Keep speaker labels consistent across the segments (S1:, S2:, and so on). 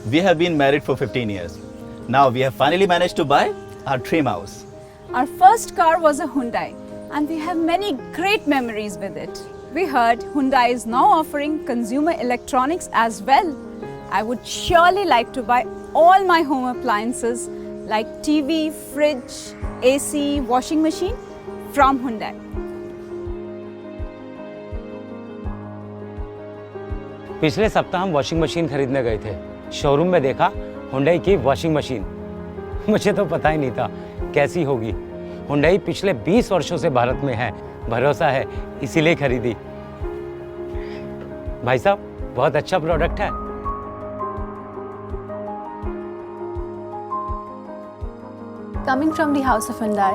S1: We have been married for 15 years. Now we have finally managed to buy our dream house.
S2: Our first car was a Hyundai, and we have many great memories with it. We heard Hyundai is now offering consumer electronics as well. I would surely like to buy all my home appliances like TV, fridge, AC, washing machine from Hyundai.
S3: पिछले सप्ताह हम washing machine खरीदने गए थे। Showroom में देखा Hyundai की washing machine. मुझे तो पता ही नहीं था कैसी होगी। हुंडई पिछले 20 वर्षों से भारत में है। भरोसा है, इसीलिए खरीदी। भाई साहब, बहुत अच्छा प्रोडक्ट है।
S4: Coming from the house of Hyundai,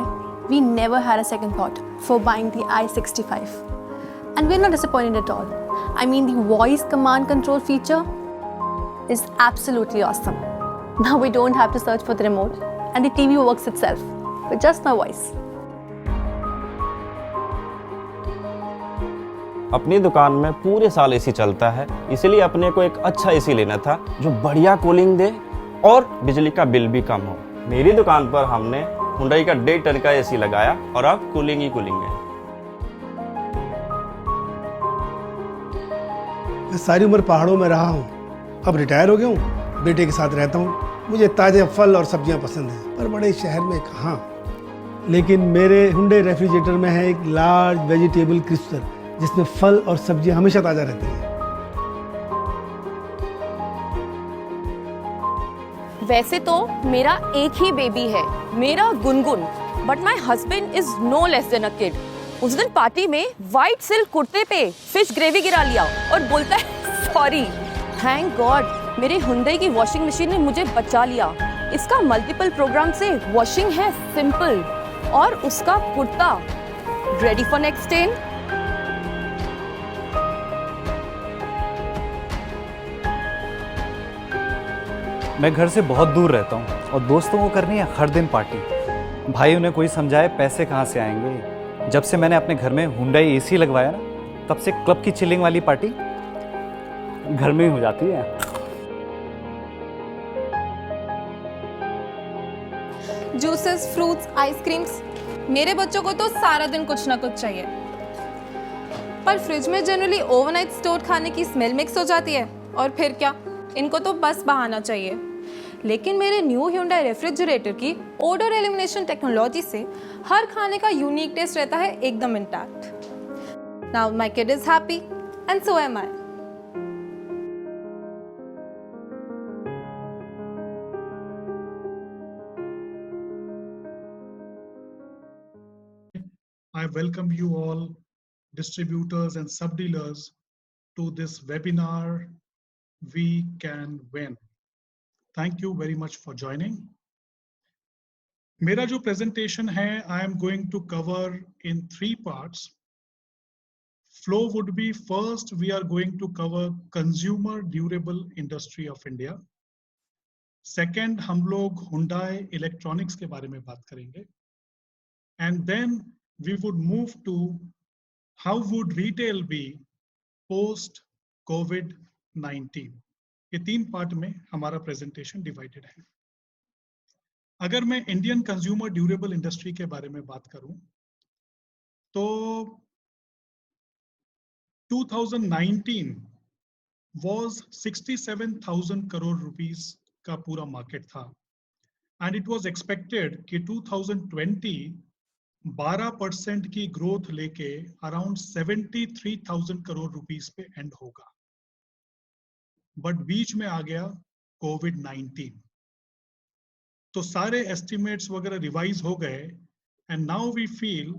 S4: we never had a second thought for buying the i65. And we're not disappointed at all. I mean, the voice command control feature is absolutely awesome. Now we don't have to search for the remote, and the TV works itself with just my voice.
S5: अपनी दुकान में पूरे साल AC चलता है, इसलिए अपने को एक अच्छा एसी लेना था जो बढ़िया कूलिंग दे और बिजली का बिल भी कम हो। मेरी दुकान पर हमने हुंडई का 1.5 टन का एसी लगाया और अब कूलिंग ही कूलिंग है।
S6: मैं सारी उम्र पहाड़ों में रहा हूँ, अब रिटायर हो गया हूँ, बेटे के साथ रहता हूँ। मुझे ताज़े फल और सब्जियाँ पसंद हैं, पर बड़े शहर में कहाँ। लेकिन मेरे हुंडई रेफ्रिजरेटर में है एक लार्ज वेजिटेबल क्रिस्पर, जिसमें फल और सब्जियाँ हमेशा ताज़ा रहती हैं।
S7: वैसे तो मेरा एक ही बेबी है, मेरा Gungun, but my husband is no less than a kid. उस दिन पार्टी में व्हाइट सिल्क कुर्ते पे फिश ग्रेवी गिरा लिया और बोलता है सॉरी। थैंक गॉड मेरे हुंडई की वॉशिंग मशीन ने मुझे बचा लिया। इसका मल्टीपल प्रोग्राम से वॉशिंग है सिंपल और उसका kurta ready for next ten.
S8: मैं घर से बहुत दूर रहता हूँ और दोस्तों को करनी है हर दिन पार्टी। भाई उन्हें कोई समझाए पैसे कहाँ से आएंगे। जब से मैंने अपने घर में हुंडई एसी लगवाया ना, तब से क्लब की चिलिंग वाली पार्टी घर में ही हो जाती है।
S9: जूसेस, फ्रूट्स, आइसक्रीम्स, मेरे बच्चों को तो सारा दिन कुछ ना कुछ चाहिए। पर फ्रिज में जनरली ओवरनाइट स्टोर खाने की स्मेल मिक्स हो जाती है और फिर क्या, इनको तो बस बहाना चाहिए। लेकिन मेरे न्यू Hyundai रेफ्रिजरेटर की ओडर एलिमिनेशन टेक्नोलॉजी से हर खाने का यूनिक टेस्ट रहता है एकदम intact. Now my kid is happy and so am I.
S10: I welcome you all, distributors and sub-dealers, to this webinar, We Can Win. Thank you very much for joining. मेरा जो presentation है, I am going to cover in 3 parts. Flow would be, first we are going to cover consumer durable industry of India. Second, हम लोग Hyundai electronics के बारे में बात करेंगे. And then we would move to how would retail be post COVID-19. ये 3 part में हमारा प्रेजेंटेशन डिवाइडेड है। अगर मैं इंडियन कंज्यूमर ड्यूरेबल इंडस्ट्री के बारे में बात करूं तो 2019 was 67,000 करोड़ रुपीस का पूरा मार्केट था एंड इट वाज एक्सपेक्टेड कि 2020 12% की ग्रोथ लेके अराउंड 73,000 करोड़ रुपीस पे एंड होगा। बट बीच में आ गया कोविड-19, तो सारे एस्टिमेट्स वगैरह रिवाइज हो गए and now we feel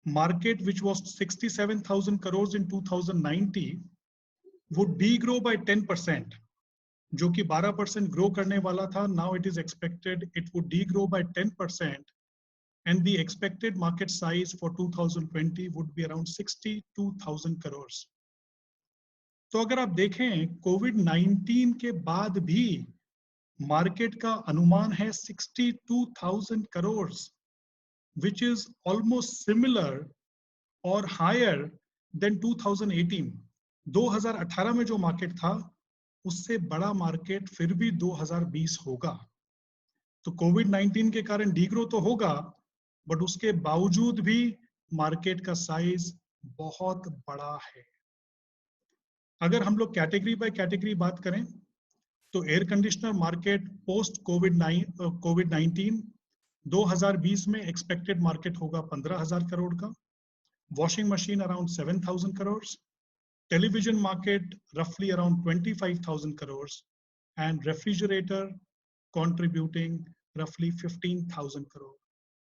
S10: market which was 67,000 crore in 2090 would degrow by 10%, जो कि 12% ग्रो करने वाला था। Now it is expected it would degrow by 10% and the expected market size for 2020 would be around 62,000 crores. तो अगर आप देखें कोविड-19 के बाद भी मार्केट का अनुमान है 62,000 crore, which is almost similar or higher than 2018. 2018 में जो मार्केट था उससे बड़ा मार्केट फिर भी 2020 होगा। तो कोविड-19 के कारण डीग्रो तो होगा, बट उसके बावजूद भी मार्केट का साइज बहुत बड़ा है। अगर हम लोग कैटेगरी बाय कैटेगरी बात करें तो एयर कंडीशनर मार्केट पोस्ट कोविड-19 2020 में एक्सपेक्टेड मार्केट होगा 15,000 करोड़ का, washing machine around 7,000 crore, television market roughly around 25,000 crores and refrigerator contributing roughly 15,000 crore.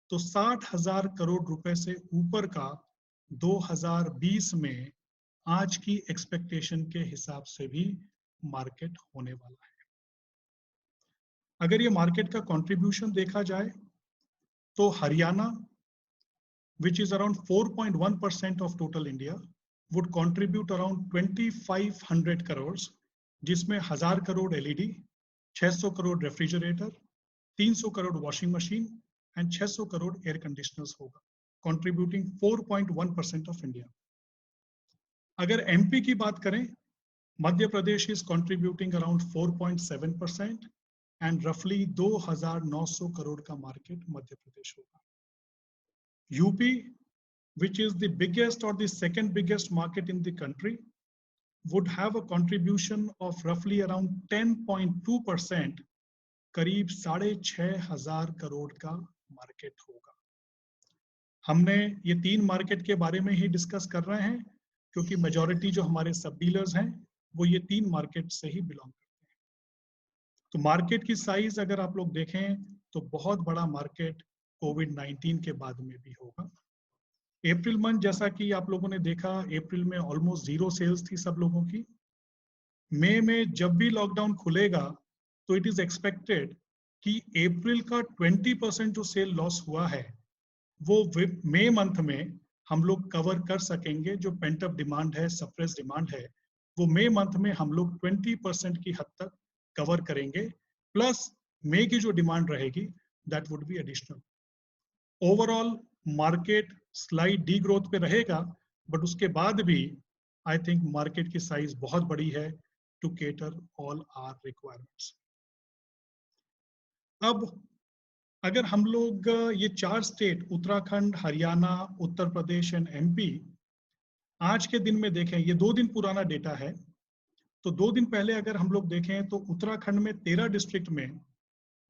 S10: तो 60,000 करोड़ रुपए से ऊपर का 2020 में आज की एक्सपेक्टेशन के हिसाब से भी मार्केट होने वाला है। अगर ये मार्केट का कंट्रीब्यूशन देखा जाए तो Haryana which is around 4.1% of total India would contribute around 2,500 crores, जिसमें 1,000 crore LED, 600 crore refrigerator, 300 crore washing machine and 600 crore air conditioners होगा, contributing 4.1% of India. अगर MP की बात करें, Madhya Pradesh is contributing around 4.7% and roughly 2,900 crore का मार्केट मध्य प्रदेश होगा। UP, which is the biggest or the second biggest market in the country, would have a contribution of roughly around 10.2%, करीब 6,500 करोड़ का market होगा। हमने ये तीन मार्केट के बारे में ही डिस्कस कर रहे हैं क्योंकि मेजॉरिटी जो हमारे सब डीलर्स हैं वो ये तीन मार्केट से ही बिलोंग करते हैं। तो मार्केट की साइज अगर आप लोग देखें तो बहुत बड़ा मार्केट कोविड-19 के बाद में भी होगा। अप्रैल मंथ जैसा कि आप लोगों ने देखा, अप्रैल में ऑलमोस्ट 0 सेल्स थी सब लोगों की। मई में जब भी लॉकडाउन खुलेगा तो इट इज एक्सपेक्टेड कि अप्रैल का 20% जो सेल लॉस हुआ है वो मई मंथ में हम लोग कवर कर सकेंगे। जो पेंट अप डिमांड है, सप्रेस डिमांड है, वो मई मंथ में हम लोग 20% की हद तक कवर करेंगे, प्लस मई की जो डिमांड रहेगी that would be additional. Overall market slight de growth पे रहेगा, बट उसके बाद भी आई थिंक मार्केट की साइज बहुत बड़ी है to cater all our requirements. अब अगर हम लोग ये 4 state Uttarakhand, Haryana, Uttar Pradesh and MP आज के दिन में देखें, ये 2 दिन पुराना डेटा है, तो 2 दिन पहले अगर हम लोग देखें तो उत्तराखंड में 13 डिस्ट्रिक्ट में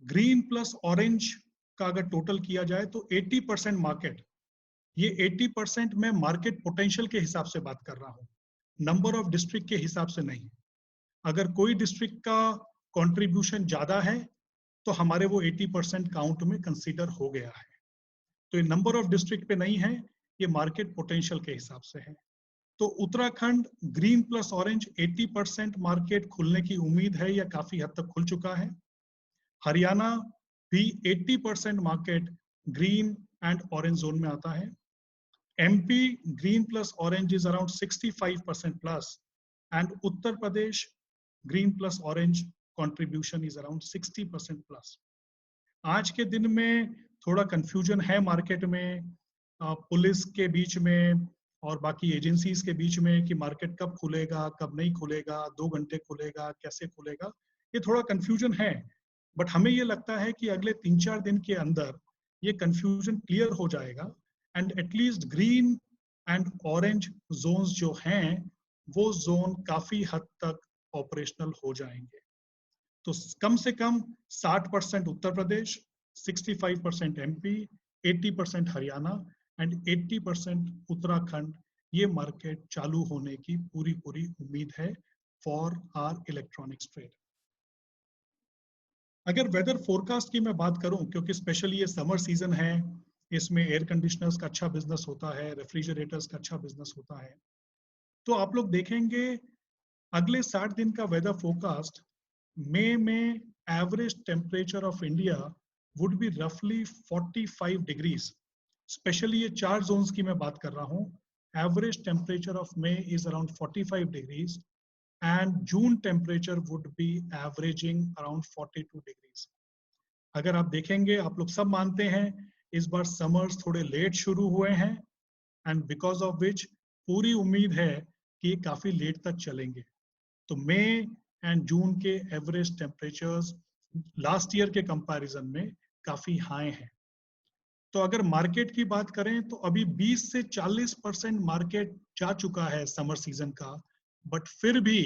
S10: ग्रीन प्लस ऑरेंज का अगर टोटल किया जाए तो 80% मार्केट, ये 80% मैं मार्केट पोटेंशियल के हिसाब से बात कर रहा हूँ, नंबर ऑफ डिस्ट्रिक्ट के हिसाब से नहीं। अगर कोई डिस्ट्रिक्ट का कंट्रीब्यूशन ज्यादा है तो हमारे वो 80% काउंट में कंसीडर हो गया है। तो ये नंबर ऑफ डिस्ट्रिक्ट पे नहीं है, ये मार्केट पोटेंशियल के हिसाब से है। तो Uttarakhand green plus orange 80% market खुलने की उम्मीद है या काफी हद तक खुल चुका है। हरियाणा भी 80% market green and orange zone में आता है। MP green plus orange is around 65% plus and Uttar Pradesh green plus orange contribution is around 60% plus. आज के दिन में थोड़ा कंफ्यूजन है मार्केट में, पुलिस के बीच में और बाकी एजेंसीज के बीच में कि मार्केट कब खुलेगा, कब नहीं खुलेगा, 2 घंटे खुलेगा, कैसे खुलेगा, ये थोड़ा कंफ्यूजन है। बट हमें ये लगता है कि अगले 3-4 दिन के अंदर ये कंफ्यूजन क्लियर हो जाएगा and at least green and orange zones जो हैं वो जोन काफी हद तक ऑपरेशनल हो जाएंगे। तो कम से कम 60% उत्तर प्रदेश, 65% MP, 80% हरियाणा एंड 80% उत्तराखंड, ये मार्केट चालू होने की पूरी उम्मीद है फॉर आर इलेक्ट्रॉनिक्स ट्रेड। अगर वेदर फोरकास्ट की मैं बात करूं, क्योंकि स्पेशली ये समर सीजन है, इसमें एयर कंडीशनर्स का अच्छा बिजनेस होता है, रेफ्रिजरेटर्स का अच्छा बिजनेस होता है, तो आप लोग देखेंगे अगले 60 दिन का वेदर फोरकास्ट मई में average temperature of India would be रफली 45 डिग्रीज। स्पेशली ये 4 जोन्स की मैं बात कर रहा हूँ। Average temperature of May is around 45 degrees and June temperature would be averaging around 42 degrees. अगर आप देखेंगे, आप लोग सब मानते हैं इस बार समर्स थोड़े लेट शुरू हुए हैं एंड बिकॉज ऑफ विच पूरी उम्मीद है कि ये काफी लेट तक चलेंगे। तो मई एंड जून के एवरेज टेम्परेचर्स लास्ट ईयर के कंपैरिजन में काफी हाई हैं। तो अगर मार्केट की बात करें तो अभी 20 से 40% मार्केट जा चुका है समर सीजन का, बट फिर भी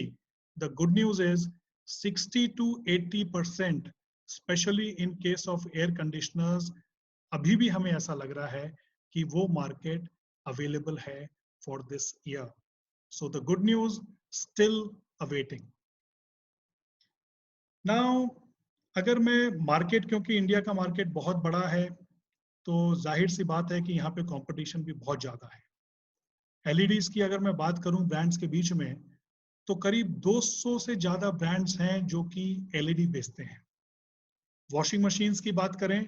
S10: the good news is 60 to 80%, specially in case of air conditioners, अभी भी हमें ऐसा लग रहा है कि वो मार्केट अवेलेबल है for this year. So the good news still awaiting. Now अगर मैं मार्केट, क्योंकि इंडिया का मार्केट बहुत बड़ा है, तो जाहिर सी बात है कि यहाँ पे कंपटीशन भी बहुत ज़्यादा है। एलईडीज की अगर मैं बात करूँ ब्रांड्स के बीच में, तो करीब 200 से ज़्यादा ब्रांड्स हैं जो कि एलईडी बेचते हैं। वॉशिंग मशीन्स की बात करें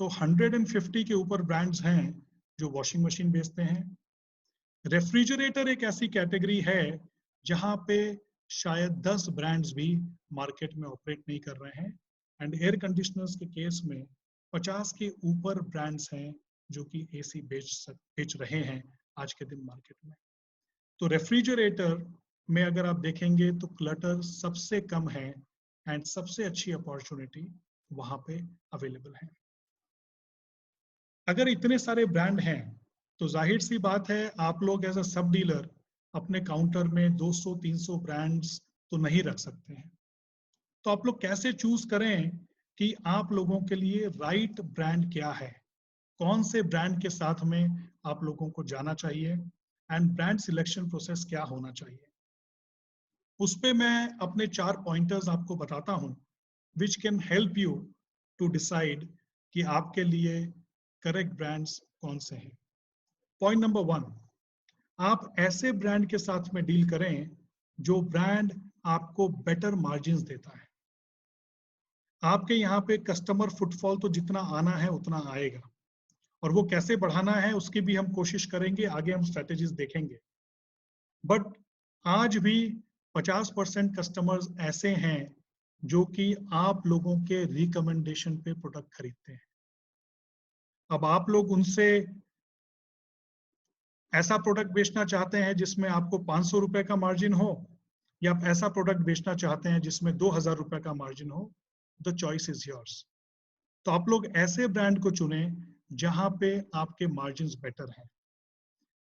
S10: तो 150 के ऊपर ब्रांड्स हैं जो वॉशिंग मशीन बेचते हैं। रेफ्रिजरेटर एक ऐसी कैटेगरी है जहाँ पे शायद 10 ब्रांड्स भी मार्केट में ऑपरेट नहीं कर रहे हैं। एंड एयर कंडीशनर्स के केस में 50 के ऊपर ब्रांड्स हैं जो कि एसी बेच रहे हैं आज के दिन मार्केट में। तो रेफ्रिजरेटर में अगर आप देखेंगे तो क्लटर सबसे कम है एंड सबसे अच्छी अपॉर्चुनिटी वहां पे अवेलेबल है। अगर इतने सारे ब्रांड हैं तो जाहिर सी बात है आप लोग एज अ सब डीलर अपने काउंटर में 200-300 ब्रांड्स तो नहीं रख सकते हैं। तो आप लोग कैसे चूज करें कि आप लोगों के लिए राइट ब्रांड क्या है, कौन से ब्रांड के साथ में आप लोगों को जाना चाहिए एंड ब्रांड सिलेक्शन प्रोसेस क्या होना चाहिए। उस पे मैं अपने 4 पॉइंटर्स आपको बताता हूं which can help you to decide कि आपके लिए करेक्ट ब्रांड्स कौन से हैं। पॉइंट नंबर 1, आप ऐसे ब्रांड के साथ में डील करें जो ब्रांड आपको बेटर मार्जिन्स देता है। आपके यहाँ पे कस्टमर फुटफॉल तो जितना आना है उतना आएगा, और वो कैसे बढ़ाना है उसकी भी हम कोशिश करेंगे, आगे हम स्ट्रेटेजीज देखेंगे। बट आज भी 50% कस्टमर्स ऐसे हैं जो कि आप लोगों के रिकमेंडेशन पे प्रोडक्ट खरीदते हैं। अब आप लोग उनसे ऐसा प्रोडक्ट बेचना चाहते हैं जिसमें आपको 500 रुपए का मार्जिन हो, या आप ऐसा प्रोडक्ट बेचना चाहते हैं जिसमें 2000 रुपए का मार्जिन हो, द चॉइस इज योर्स। तो आप लोग ऐसे ब्रांड को चुनें जहां पे आपके मार्जिन्स बेटर हैं।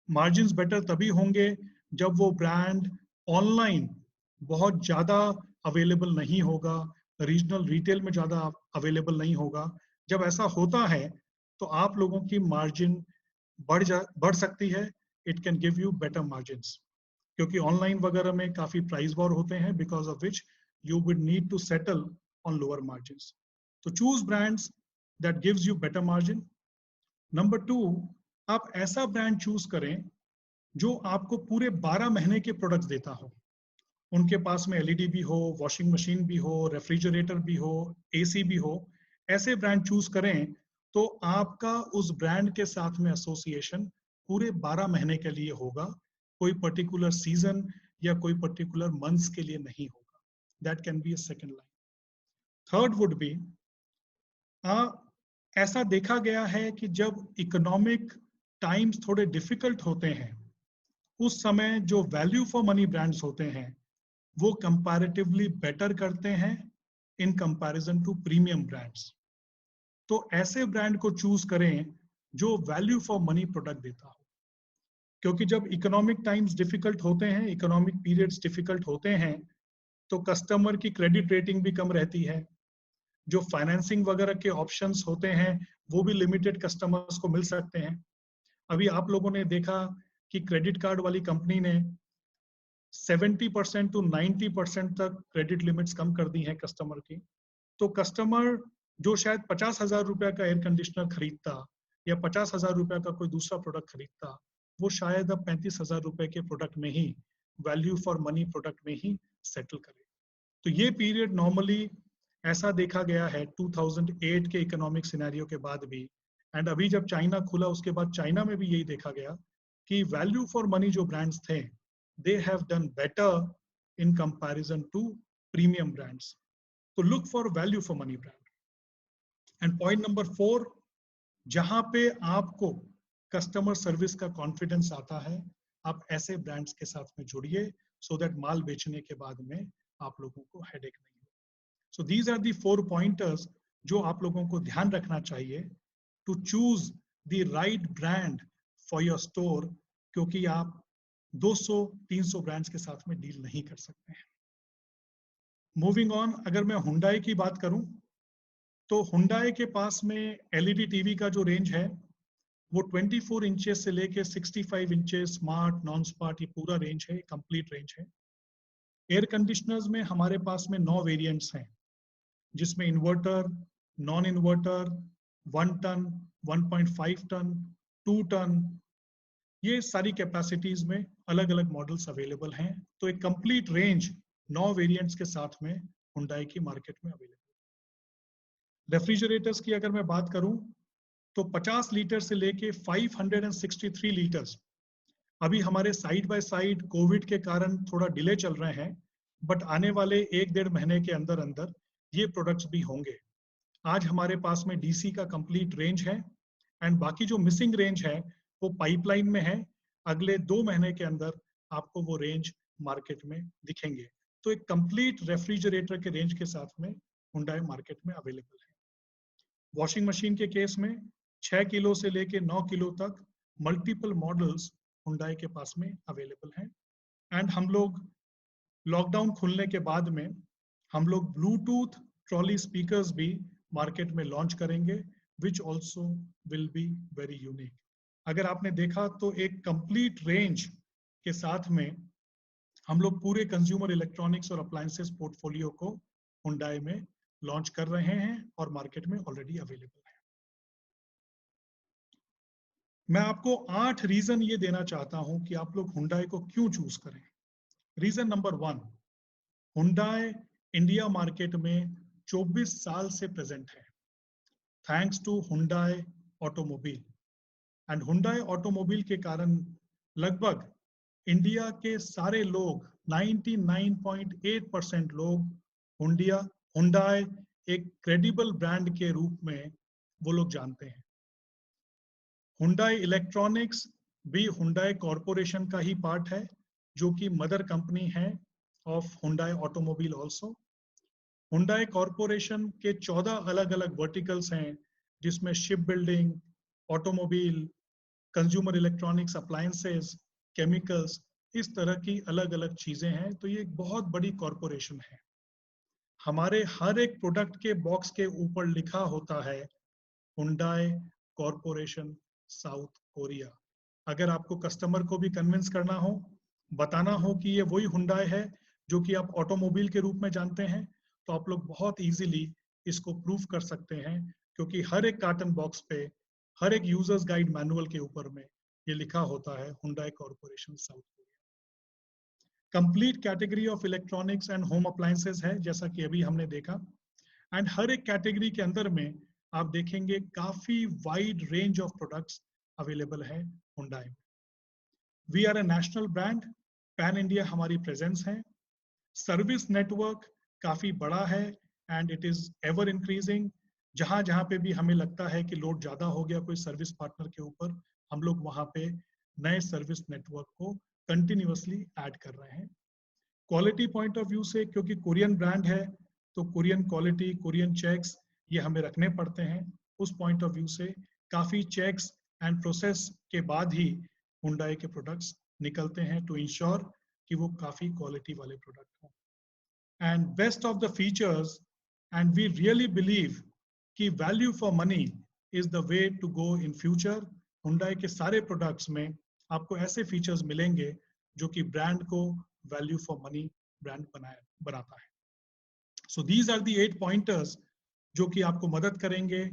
S10: मार्जिन्स बेटर तभी होंगे जब वो ब्रांड ऑनलाइन बहुत ज्यादा अवेलेबल नहीं होगा, रीजनल रिटेल में ज्यादा अवेलेबल नहीं होगा। जब ऐसा होता है तो आप लोगों की मार्जिन बढ़ सकती है। It can give you better margins, क्योंकि ऑनलाइन वगैरह में काफी प्राइस वॉर होते हैं, because of which you would need to settle on lower margins. तो choose brands that gives you better margin. Number 2, आप ऐसा ब्रांड चूज करें जो आपको पूरे 12 महीने के प्रोडक्ट्स देता हो। उनके पास में एलईडी भी हो, वॉशिंग मशीन भी हो, रेफ्रिजरेटर भी हो, एसी भी हो। ऐसे ब्रांड चूज करें तो आपका उस ब्रांड के साथ में एसोसिएशन पूरे 12 महीने के लिए होगा, कोई पर्टिकुलर सीजन या कोई पर्टिकुलर मंथ्स के लिए नहीं होगा। That can be a second line. Third would be, ऐसा देखा गया है कि जब इकोनॉमिक टाइम्स थोड़े डिफिकल्ट होते हैं उस समय जो वैल्यू फॉर मनी ब्रांड्स होते हैं वो कंपैरेटिवली बेटर करते हैं in comparison to premium brands. तो ऐसे ब्रांड को चूज करें जो वैल्यू फॉर मनी प्रोडक्ट देता हो, क्योंकि जब इकोनॉमिक टाइम्स डिफिकल्ट होते हैं, इकोनॉमिक पीरियड्स डिफिकल्ट होते हैं, तो कस्टमर की क्रेडिट रेटिंग भी कम रहती है। जो फाइनेंसिंग वगैरह के ऑप्शंस होते हैं वो भी लिमिटेड कस्टमर्स को मिल सकते हैं। अभी आप लोगों ने देखा कि क्रेडिट कार्ड वाली कंपनी ने 70% to 90% तक क्रेडिट लिमिट्स कम कर दी हैं कस्टमर की। तो कस्टमर जो शायद 50,000 रुपए का एयर कंडीशनर खरीदता या 50,000 रुपए का कोई दूसरा प्रोडक्ट खरीदता, वो शायद अब 35,000 रुपए के प्रोडक्ट में ही, वैल्यू फॉर मनी प्रोडक्ट में ही सेटल करे। तो ये पीरियड नॉर्मली ऐसा देखा गया है 2008 के इकोनॉमिक सिनेरियो के बाद भी, एंड अभी जब चाइना खुला उसके बाद चाइना में भी यही देखा गया कि वैल्यू फॉर मनी जो ब्रांड्स थे they have done better in comparison to premium brands. So look for value for money brand. And point number 4, जहां पे आपको कस्टमर सर्विस का कॉन्फिडेंस आता है, आप ऐसे ब्रांड्स के साथ में जुड़िए so that माल बेचने के बाद में आप लोगों को हेडेक नहीं हो। So these are the 4 pointers जो आप लोगों को ध्यान रखना चाहिए to choose the right brand for your store, क्योंकि आप 200-300 ब्रांड्स के साथ में डील नहीं कर सकते हैं। मूविंग ऑन, अगर मैं हुंडई की बात करूं तो हुंडई के पास में एलईडी टीवी का जो रेंज है वो 24 इंचेस से लेके 65 इंचेस, स्मार्ट, नॉन स्मार्ट, ये पूरा रेंज है, कंप्लीट रेंज है। एयर कंडीशनर्स में हमारे पास में 9 वेरिएंट्स हैं, जिसमें inverter, non inverter, 1 ton, 1.5 ton, 2 ton, ये सारी कैपेसिटीज में अलग अलग मॉडल्स अवेलेबल हैं। तो एक कंप्लीट रेंज 9 वेरिएंट्स के साथ में हुंडई की मार्केट में अवेलेबल है। रेफ्रिजरेटर्स की अगर मैं बात करूं तो 50 लीटर से लेके 563 लीटर्स अभी हमारे साइड बाय साइड कोविड के कारण थोड़ा डिले चल रहे हैं, बट आने वाले 1-1.5 महीने के अंदर अंदर ये प्रोडक्ट्स भी होंगे। आज हमारे पास में डीसी का कंप्लीट रेंज है एंड बाकी जो मिसिंग रेंज है वो पाइपलाइन में है। अगले 2 महीने के अंदर आपको वो रेंज मार्केट में दिखेंगे। तो एक कंप्लीट रेफ्रिजरेटर के रेंज के साथ में हुंडई मार्केट में अवेलेबल है। वॉशिंग मशीन के केस में 6 किलो से लेके 9 किलो तक मल्टीपल मॉडल्स हुंडई के पास में अवेलेबल हैं। एंड हम लोग लॉकडाउन खुलने के बाद में हम लोग ब्लूटूथ ट्रॉली स्पीकर्स भी मार्केट में लॉन्च करेंगे, which also will be very unique. अगर आपने देखा तो एक कंप्लीट रेंज के साथ में हम लोग पूरे कंज्यूमर इलेक्ट्रॉनिक्स और अप्लायंसेस पोर्टफोलियो को हुंडई में लॉन्च कर रहे हैं और मार्केट में ऑलरेडी अवेलेबल है। मैं आपको 8 रीजन ये देना चाहता हूं कि आप लोग हुंडई को क्यों चूज करें। Reason number 1, Hyundai India market में 24 साल से प्रेजेंट है, thanks to Hyundai automobile. And Hyundai automobile के कारण लगभग इंडिया के सारे लोग 99.8% लोग हुंडई एक क्रेडिबल ब्रांड के रूप में वो लोग जानते हैं। हुंडई इलेक्ट्रॉनिक्स भी हुंडई कॉरपोरेशन का ही पार्ट है, जो कि मदर कंपनी है of Hyundai automobile also. Hyundai corporation के 14 अलग अलग वर्टिकल्स हैं, जिसमें ship building, automobile, consumer electronics, appliances, chemicals, इस तरह की अलग अलग चीजें हैं। तो ये एक बहुत बड़ी कॉरपोरेशन है। हमारे हर एक प्रोडक्ट के बॉक्स के ऊपर लिखा होता है हुंडई कॉरपोरेशन साउथ कोरिया। अगर आपको कस्टमर को भी कन्विंस करना हो, बताना हो कि ये वही हुंडई है जो कि आप ऑटोमोबाइल के रूप में जानते हैं, तो आप लोग बहुत इजीली इसको प्रूव कर सकते हैं, क्योंकि हर एक कार्टन बॉक्स पे, हर एक यूजर्स गाइड मैनुअल के ऊपर में ये लिखा होता है Hyundai corporation south Korea. Complete category of electronics and home appliances है, जैसा कि अभी हमने देखा। एंड हर एक कैटेगरी के अंदर में आप देखेंगे काफी wide range of products available है हुंडई में। We are a national brand, pan India हमारी प्रेजेंस है। सर्विस नेटवर्क काफी बड़ा है and it is ever increasing. जहां जहां पे भी हमें लगता है कि लोड ज्यादा हो गया कोई सर्विस पार्टनर के ऊपर, हम लोग वहां पे नए सर्विस नेटवर्क को कंटिन्यूअसली ऐड कर रहे हैं। क्वालिटी पॉइंट ऑफ व्यू से, क्योंकि कोरियन ब्रांड है, तो कोरियन क्वालिटी, कोरियन चेक्स ये हमें रखने पड़ते हैं। उस पॉइंट ऑफ व्यू से काफी चेक्स एंड प्रोसेस के बाद ही हुंडई के प्रोडक्ट्स निकलते हैं, टू इंश्योर कि वो काफी क्वालिटी वाले प्रोडक्ट हों। And best of the features, and we really believe कि value for money is the way to go in future. Hyundai के सारे प्रोडक्ट्स में आपको ऐसे फीचर्स मिलेंगे जो कि ब्रांड को वैल्यू फॉर मनी ब्रांड बनाता है। So these are the 8 pointers जो कि आपको मदद करेंगे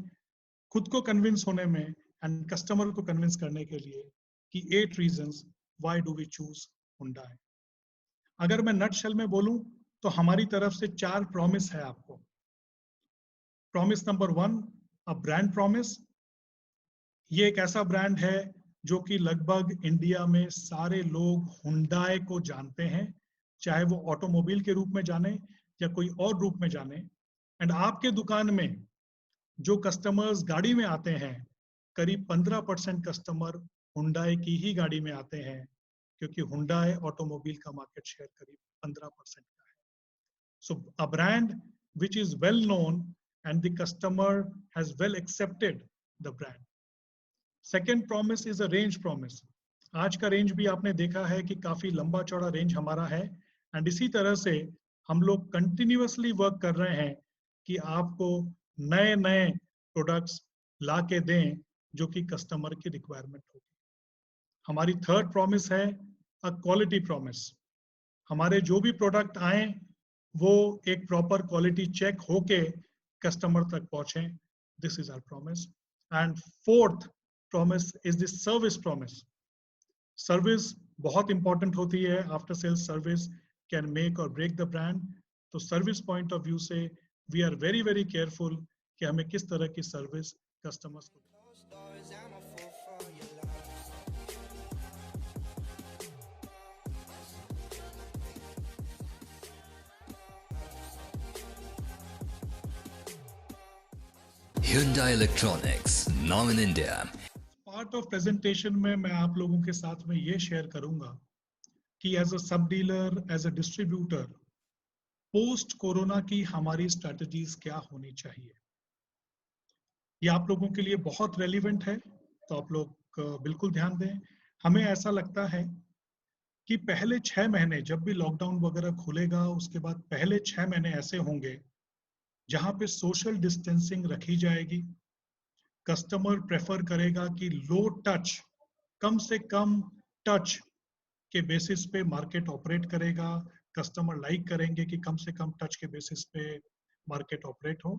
S10: खुद को कन्विंस होने में एंड कस्टमर को कन्विंस करने के लिए कि 8 reasons why do we choose Hyundai. अगर मैं नटशेल में बोलूं तो हमारी तरफ से 4 प्रॉमिस है आपको। Promise number 1, a brand promise. ये एक ऐसा ब्रांड है जो कि लगभग इंडिया में सारे लोग हुंडई को जानते हैं, चाहे वो ऑटोमोबाइल के रूप में जाने या कोई और रूप में जाने। एंड आपके दुकान में जो कस्टमर्स गाड़ी में आते हैं, करीब 15% कस्टमर हुंडई की ही गाड़ी में आते हैं, क्योंकि हुंडई ऑटोमोबाइल का मार्केट शेयर करीब 15% का है। So a brand which is well known and the customer has well accepted the brand. Second promise is a range promise. आज का रेंज भी आपने देखा है कि काफी लंबा चौड़ा रेंज हमारा है, एंड इसी तरह से हम लोग कंटिन्यूअसली वर्क कर रहे हैं कि आपको नए नए प्रोडक्ट्स ला के दें जो कि कस्टमर की रिक्वायरमेंट होगी। हमारी थर्ड प्रॉमिस है अ क्वालिटी प्रॉमिस। हमारे जो भी प्रोडक्ट आए वो एक प्रॉपर क्वालिटी चेक होके कस्टमर तक पहुंचे। This is our promise. And fourth promise is the service promise. Service बहुत इंपॉर्टेंट होती है। After sales service can make or break the brand. तो सर्विस पॉइंट ऑफ व्यू से we are very very careful कि हमें किस तरह की सर्विस कस्टमर्स को।
S11: Hyundai Electronics, now in India.
S10: Part of presentation में मैं आप लोगों के साथ में ये शेयर करूंगा कि as a sub dealer, as a distributor, post corona की हमारी स्ट्रेटजीज क्या होनी चाहिए। ये आप लोगों के लिए बहुत रेलिवेंट है, तो आप लोग बिल्कुल ध्यान दें। हमें ऐसा लगता है कि पहले 6 महीने जब भी लॉकडाउन वगैरह खुलेगा, उसके बाद पहले 6 महीने ऐसे होंगे जहां पे सोशल डिस्टेंसिंग रखी जाएगी। कस्टमर प्रेफर करेगा कि लो टच, कम से कम टच के बेसिस पे मार्केट ऑपरेट करेगा। कस्टमर लाइक करेंगे कि कम से कम टच के बेसिस पे मार्केट ऑपरेट हो।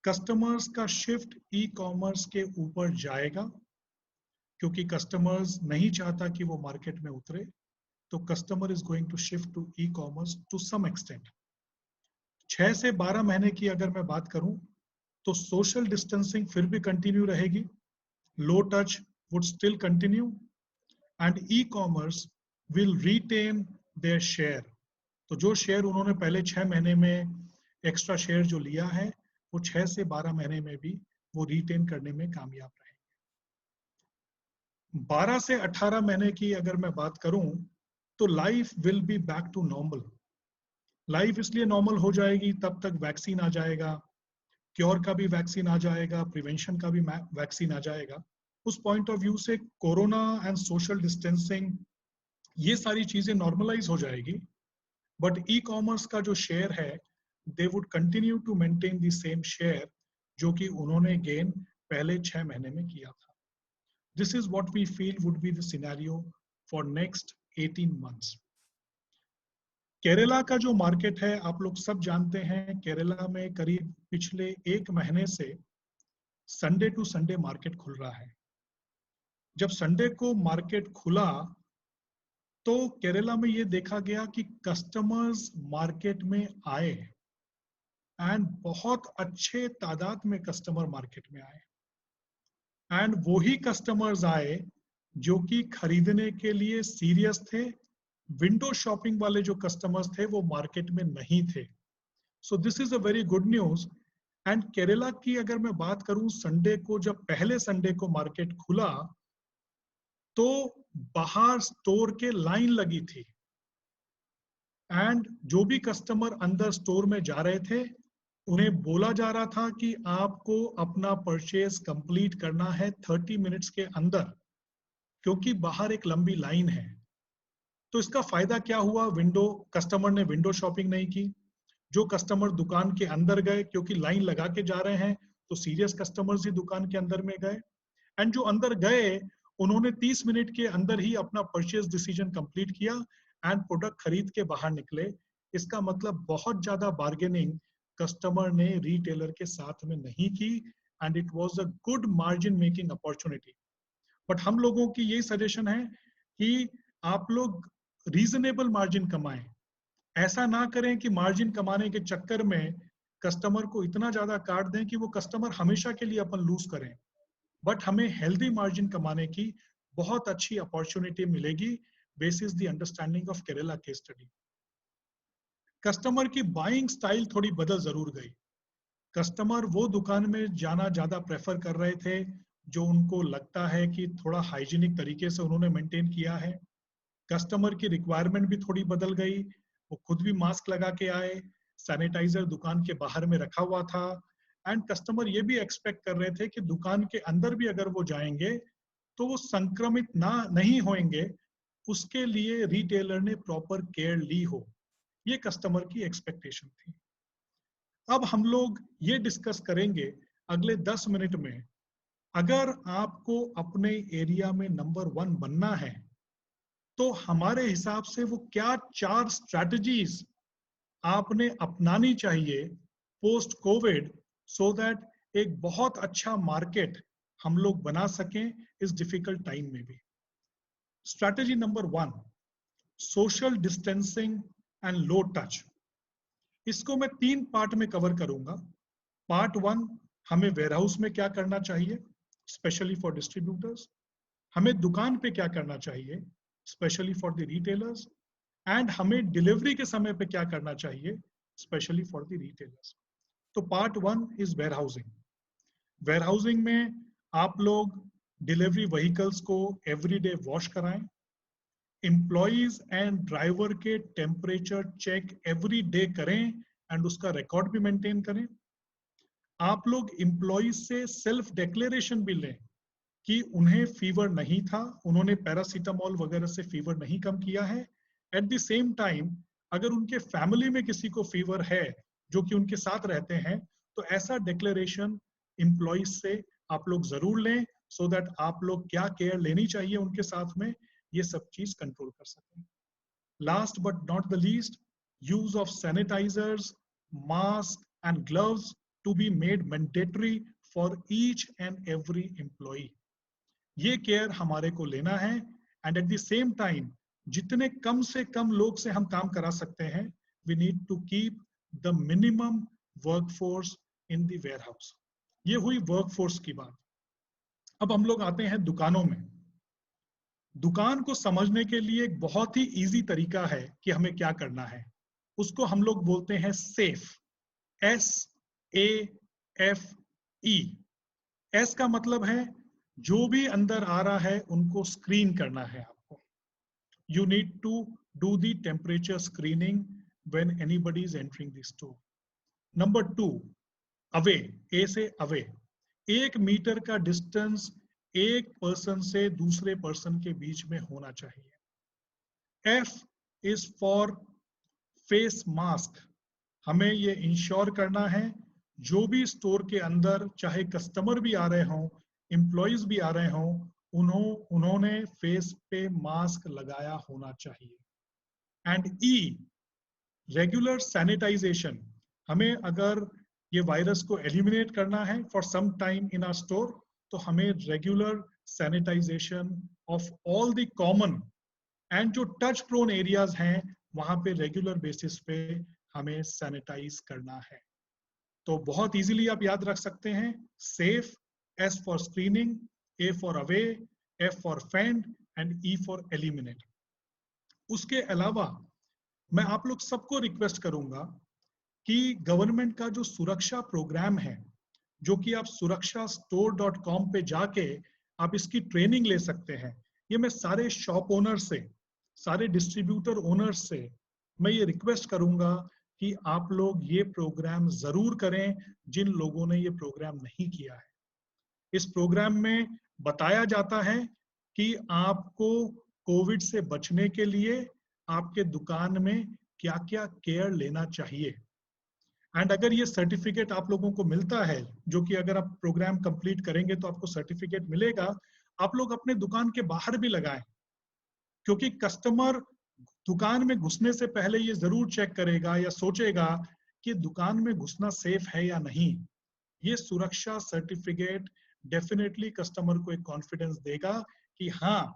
S10: कस्टमर्स का शिफ्ट ई कॉमर्स के ऊपर जाएगा क्योंकि कस्टमर्स नहीं चाहता कि वो मार्केट में उतरे, तो customer is going to shift to e commerce to some extent. 6 से 12 महीने की अगर मैं बात करूं तो सोशल डिस्टेंसिंग फिर भी कंटिन्यू रहेगी, low touch would still continue, and e commerce will retain their share. तो जो शेयर उन्होंने पहले 6 महीने में एक्स्ट्रा शेयर जो लिया है, वो 6 से 12 महीने में भी वो रिटेन करने में कामयाब रहेंगे। 12 से 18 महीने की अगर मैं बात करूं तो life will be back to normal. Life इसलिए नॉर्मल हो जाएगी तब तक वैक्सीन आ जाएगा, क्योर का भी वैक्सीन आ जाएगा, प्रिवेंशन का भी वैक्सीन आ जाएगा। उस पॉइंट ऑफ व्यू से कोरोना एंड सोशल डिस्टेंसिंग, ये सारी चीजें नॉर्मलाइज हो जाएगी, बट ई कॉमर्स का जो शेयर है they would continue to maintain the same share जो कि उन्होंने गेन पहले 6 महीने में किया था। This is what we feel would be the scenario for next 18 months. Kerala का जो मार्केट है आप लोग सब जानते हैं, केरला में करीब पिछले 1 महीने से संडे टू संडे मार्केट खुल रहा है। जब संडे को मार्केट खुला तो केरला में ये देखा गया कि कस्टमर्स मार्केट में आए एंड बहुत अच्छे तादाद में कस्टमर मार्केट में आए, एंड वही कस्टमर्स आए जो कि खरीदने के लिए सीरियस थे। विंडो शॉपिंग वाले जो कस्टमर्स थे वो मार्केट में नहीं थे। So this is a very good news. And Kerala की अगर मैं बात करूं, संडे को जब पहले संडे को मार्केट खुला तो बाहर स्टोर के लाइन लगी थी, एंड जो भी कस्टमर अंदर स्टोर में जा रहे थे उन्हें बोला जा रहा था कि आपको अपना परचेज कंप्लीट करना है 30 मिनट्स के अंदर, क्योंकि बाहर एक लंबी लाइन है। तो इसका फायदा क्या हुआ? कस्टमर ने विंडो शॉपिंग नहीं की। जो कस्टमर दुकान के अंदर गए, क्योंकि लाइन लगा के जा रहे हैं तो सीरियस कस्टमर्स ही दुकान के अंदर में गए, एंड जो अंदर गए उन्होंने 30 मिनट के अंदर ही अपना परचेज डिसीजन कंप्लीट किया एंड प्रोडक्ट खरीद के बाहर निकले। इसका मतलब बहुत ज्यादा बार्गेनिंग कस्टमर ने रिटेलर के साथ में नहीं की, and it was a good margin making opportunity. But हम लोगों की यही सजेशन है कि आप लोग रीजनेबल मार्जिन कमाएं। ऐसा ना करें कि मार्जिन कमाने के चक्कर में कस्टमर को इतना ज्यादा काट दें कि वो कस्टमर हमेशा के लिए अपन लूज करें। बट हमें हेल्दी मार्जिन कमाने की बहुत अच्छी अपॉर्चुनिटी मिलेगी basis the understanding of Kerala case study. Customer की बाइंग स्टाइल थोड़ी बदल जरूर गई। कस्टमर वो दुकान में जाना ज्यादा प्रेफर कर रहे थे जो उनको लगता है कि थोड़ा हाइजीनिक तरीके से उन्होंने मेंटेन किया है। कस्टमर की रिक्वायरमेंट भी थोड़ी बदल गई। वो खुद भी मास्क लगा के आए, सैनिटाइजर दुकान के बाहर में रखा हुआ था, एंड कस्टमर ये भी एक्सपेक्ट कर रहे थे कि दुकान के अंदर भी अगर वो जाएंगे तो वो संक्रमित नहीं होंगे, उसके लिए रिटेलर ने प्रॉपर केयर ली हो, ये कस्टमर की एक्सपेक्टेशन थी। अब हम लोग ये डिस्कस करेंगे अगले 10 मिनट में, अगर आपको अपने एरिया में नंबर 1 बनना है तो हमारे हिसाब से वो क्या 4 स्ट्रैटेजीज आपने अपनानी चाहिए पोस्ट कोविड, सो दैट एक बहुत अच्छा मार्केट हम लोग बना सकें इस डिफिकल्ट टाइम में भी। Strategy number 1, social distancing and low touch. इसको मैं 3 पार्ट में कवर करूंगा। पार्ट 1, हमें वेयरहाउस में क्या करना चाहिए स्पेशली फॉर डिस्ट्रीब्यूटर्स, हमें दुकान पे क्या करना चाहिए specially for the retailers, and हमें डिलीवरी के समय पे क्या करना चाहिए स्पेशली फॉर द रिटेलर्स। तो पार्ट 1 इज वेयरहाउसिंग। वेयरहाउसिंग में आप लोग डिलीवरी व्हीकल्स को एवरीडे वॉश कराएं, एम्प्लॉइज एंड ड्राइवर के टेम्परेचर चेक एवरी डे करें एंड उसका रिकॉर्ड भी मेंटेन करें। आप लोग एम्प्लॉइज से सेल्फ डिक्लेरेशन भी लें कि उन्हें फीवर नहीं था, उन्होंने पैरासीटामोल वगैरह से फीवर नहीं कम किया है। एट द सेम टाइम अगर उनके फैमिली में किसी को फीवर है जो कि उनके साथ रहते हैं, तो ऐसा डिक्लेरेशन एम्प्लॉइज से आप लोग जरूर लें, सो दैट आप लोग क्या केयर लेनी चाहिए उनके साथ में, ये सब चीज कंट्रोल कर सकें। Last but not the least, use of sanitisers, mask and gloves to be made mandatory for each and every employee. ये केयर हमारे को लेना है, and at the same time जितने कम से कम लोग से हम काम करा सकते हैं, we need to keep the minimum workforce in the warehouse. ये हुई वर्कफोर्स की बात। अब हम लोग आते हैं दुकानों में। दुकान को समझने के लिए एक बहुत ही इजी तरीका है कि हमें क्या करना है, उसको हम लोग बोलते हैं सेफ, SAFE। एस का मतलब है जो भी अंदर आ रहा है उनको स्क्रीन करना है आपको। You need to do the temperature screening when anybody is entering the store. Number 2, away, A से अवे, 1 मीटर का डिस्टेंस एक पर्सन से दूसरे पर्सन के बीच में होना चाहिए। F is for face mask. हमें ये इंश्योर करना है जो भी स्टोर के अंदर, चाहे कस्टमर भी आ रहे हों, एम्प्लॉइज भी आ रहे हों, उन्होंने फेस पे मास्क लगाया होना चाहिए। And E, regular sanitisation. हमें अगर ये वायरस को एलिमिनेट करना है for some time in our store, तो हमें regular sanitisation of all the common and जो टच प्रोन एरियाज हैं वहां पे रेगुलर बेसिस पे हमें सैनिटाइज करना है। तो बहुत इजीली आप याद रख सकते हैं, safe, S for screening, A for away, F for fend and E for eliminate. उसके अलावा मैं आप लोग सबको रिक्वेस्ट करूंगा कि गवर्नमेंट का जो सुरक्षा प्रोग्राम है, जो कि आप surakshastore.com पे जाके आप इसकी ट्रेनिंग ले सकते हैं, ये मैं सारे शॉप ओनर से, सारे डिस्ट्रीब्यूटर ओनर्स से मैं ये रिक्वेस्ट करूंगा कि आप लोग ये प्रोग्राम जरूर करें जिन लोगों ने ये प्रोग्राम नहीं किया है। इस प्रोग्राम में बताया जाता है कि आपको कोविड से बचने के लिए आपके दुकान में क्या क्या केयर लेना चाहिए। एंड अगर ये सर्टिफिकेट आप लोगों को मिलता है, जो कि अगर आप प्रोग्राम कंप्लीट करेंगे तो आपको सर्टिफिकेट मिलेगा, आप लोग अपने दुकान के बाहर भी लगाएं, क्योंकि कस्टमर दुकान में घुसने से पहले ये जरूर चेक करेगा या सोचेगा कि दुकान में घुसना सेफ है या नहीं। ये सुरक्षा सर्टिफिकेट डेफिनेटली कस्टमर को एक कॉन्फिडेंस देगा कि हाँ,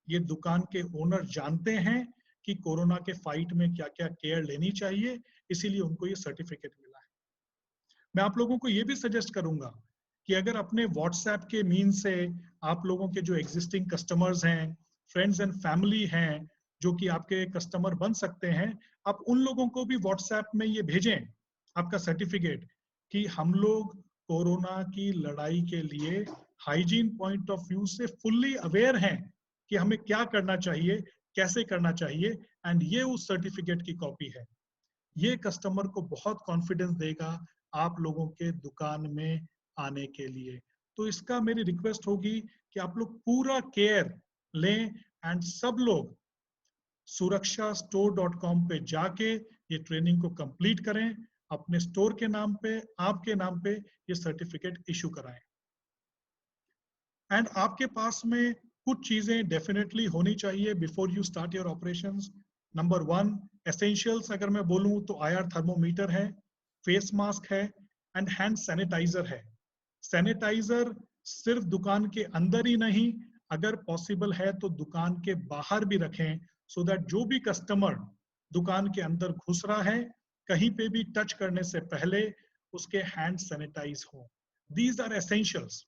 S10: ये दुकान के ओनर जानते हैं कि कोरोना के फाइट में क्या क्या केयर लेनी चाहिए, इसीलिए उनको ये सर्टिफिकेट मिला है। मैं आप लोगों को ये भी सजेस्ट करूंगा कि अगर अपने व्हाट्सएप के मीन से आप लोगों के जो एग्जिस्टिंग कस्टमर्स हैं, फ्रेंड्स एंड फैमिली हैं, जो कि आपके कस्टमर बन सकते हैं, आप उन लोगों को भी व्हाट्सएप में ये भेजें आपका सर्टिफिकेट कि हम लोग कोरोना की लड़ाई के लिए हाइजीन पॉइंट ऑफ व्यू से फुल्ली अवेयर हैं कि हमें क्या करना चाहिए कैसे करना चाहिए, एंड ये उस सर्टिफिकेट की कॉपी है। ये कस्टमर को बहुत कॉन्फिडेंस देगा आप लोगों के दुकान में आने के लिए। तो इसका मेरी रिक्वेस्ट होगी कि आप लोग पूरा केयर लें एंड सब लोग surakshastore.com पे जाके ये ट्रेनिंग को कंप्लीट करें, अपने स्टोर के नाम पे, आपके नाम पे ये सर्टिफिकेट इशू कराएं। एंड आपके पास में कुछ चीजें डेफिनेटली होनी चाहिए before you start your operations. Number 1 essentials अगर मैं बोलूं तो IR थर्मोमीटर है, फेस मास्क है एंड हैंड सैनिटाइजर है। सैनिटाइजर सिर्फ दुकान के अंदर ही नहीं, अगर पॉसिबल है तो दुकान के बाहर भी रखें, सो दैट जो भी कस्टमर दुकान के अंदर घुस रहा है कहीं पे भी टच करने से पहले उसके हैंड सैनिटाइज हो। These are essentials.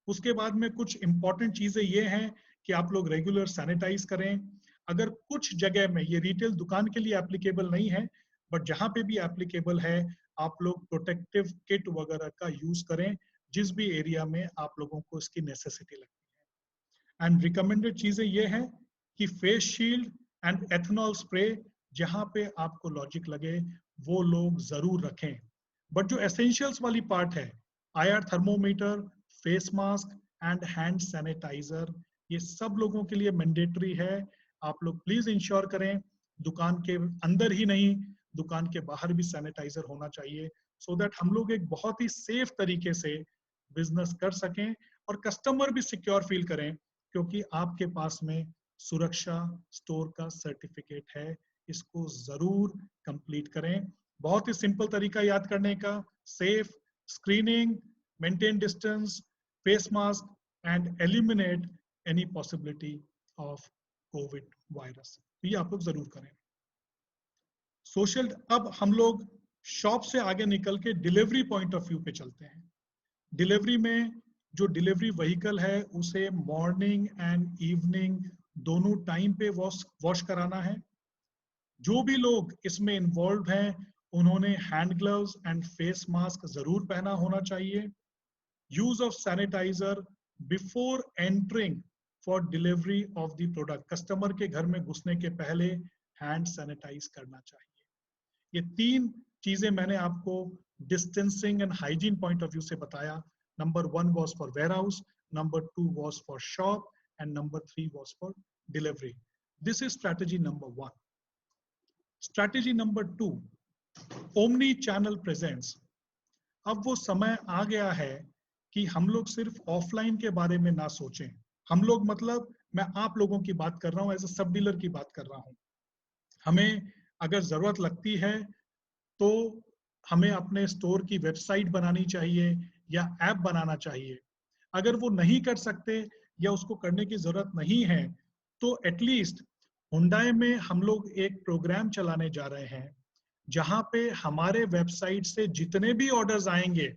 S10: उसके बाद में कुछ इंपॉर्टेंट चीजें ये हैं कि आप लोग रेगुलर सैनिटाइज करें। अगर कुछ जगह में, ये रिटेल दुकान के लिए एप्लीकेबल नहीं है, बट जहां पे भी एप्लीकेबल है आप लोग प्रोटेक्टिव किट वगैरह का यूज करें जिस भी एरिया में आप लोगों को इसकी नेसेसिटी लगती है। एंड रिकमेंडेड चीजें ये हैं कि face shield and ethanol spray जहां पे आपको लॉजिक लगे वो लोग जरूर रखें। बट जो एसेंशियल्स वाली पार्ट है, IR thermometer, face mask and hand sanitiser, ये सब लोगों के लिए मैंडेटरी है। आप लोग प्लीज इंश्योर करें दुकान के अंदर ही नहीं, दुकान के बाहर भी सैनिटाइजर होना चाहिए, सो दैट हम लोग एक बहुत ही सेफ तरीके से बिजनेस कर सकें और कस्टमर भी सिक्योर फील करें, क्योंकि आपके पास में सुरक्षा स्टोर का सर्टिफिकेट है। इसको जरूर कंप्लीट करें। बहुत ही सिंपल तरीका याद करने का, safe, screening, maintain distance, face mask and eliminate any possibility of Covid virus. ये आप लोग जरूर करें। सोशल, अब हम लोग शॉप से आगे निकल के डिलीवरी पॉइंट ऑफ व्यू पे चलते हैं। डिलीवरी में जो डिलीवरी व्हीकल है उसे मॉर्निंग एंड इवनिंग दोनों टाइम पे वॉश कराना है। जो भी लोग इसमें इन्वॉल्व हैं उन्होंने hand gloves and face mask जरूर पहना होना चाहिए। Use of sanitiser before entering for delivery of the product, customer के घर में घुसने के पहले हैंड सैनिटाइज करना चाहिए। ये 3 चीजें मैंने आपको distancing and hygiene point of view से बताया। Number 1 was for warehouse, number 2 was for shop, and number 3 was for delivery. This is strategy number 1. Strategy number 2, omni-channel presence. अब वो समय आ गया है कि हम लोग सिर्फ ऑफलाइन के बारे में ना सोचें। हम लोग मतलब मैं आप लोगों की बात कर रहा हूँ, एज ए सब डीलर की बात कर रहा हूँ। हमें अगर जरूरत लगती है तो हमें अपने स्टोर की वेबसाइट बनानी चाहिए या ऐप बनाना चाहिए। अगर वो नहीं कर सकते या उसको करने की जरूरत नहीं है तो एटलीस्ट हुंडई में हम लोग एक प्रोग्राम चलाने जा रहे हैं जहां पे हमारे वेबसाइट से जितने भी ऑर्डर्स आएंगे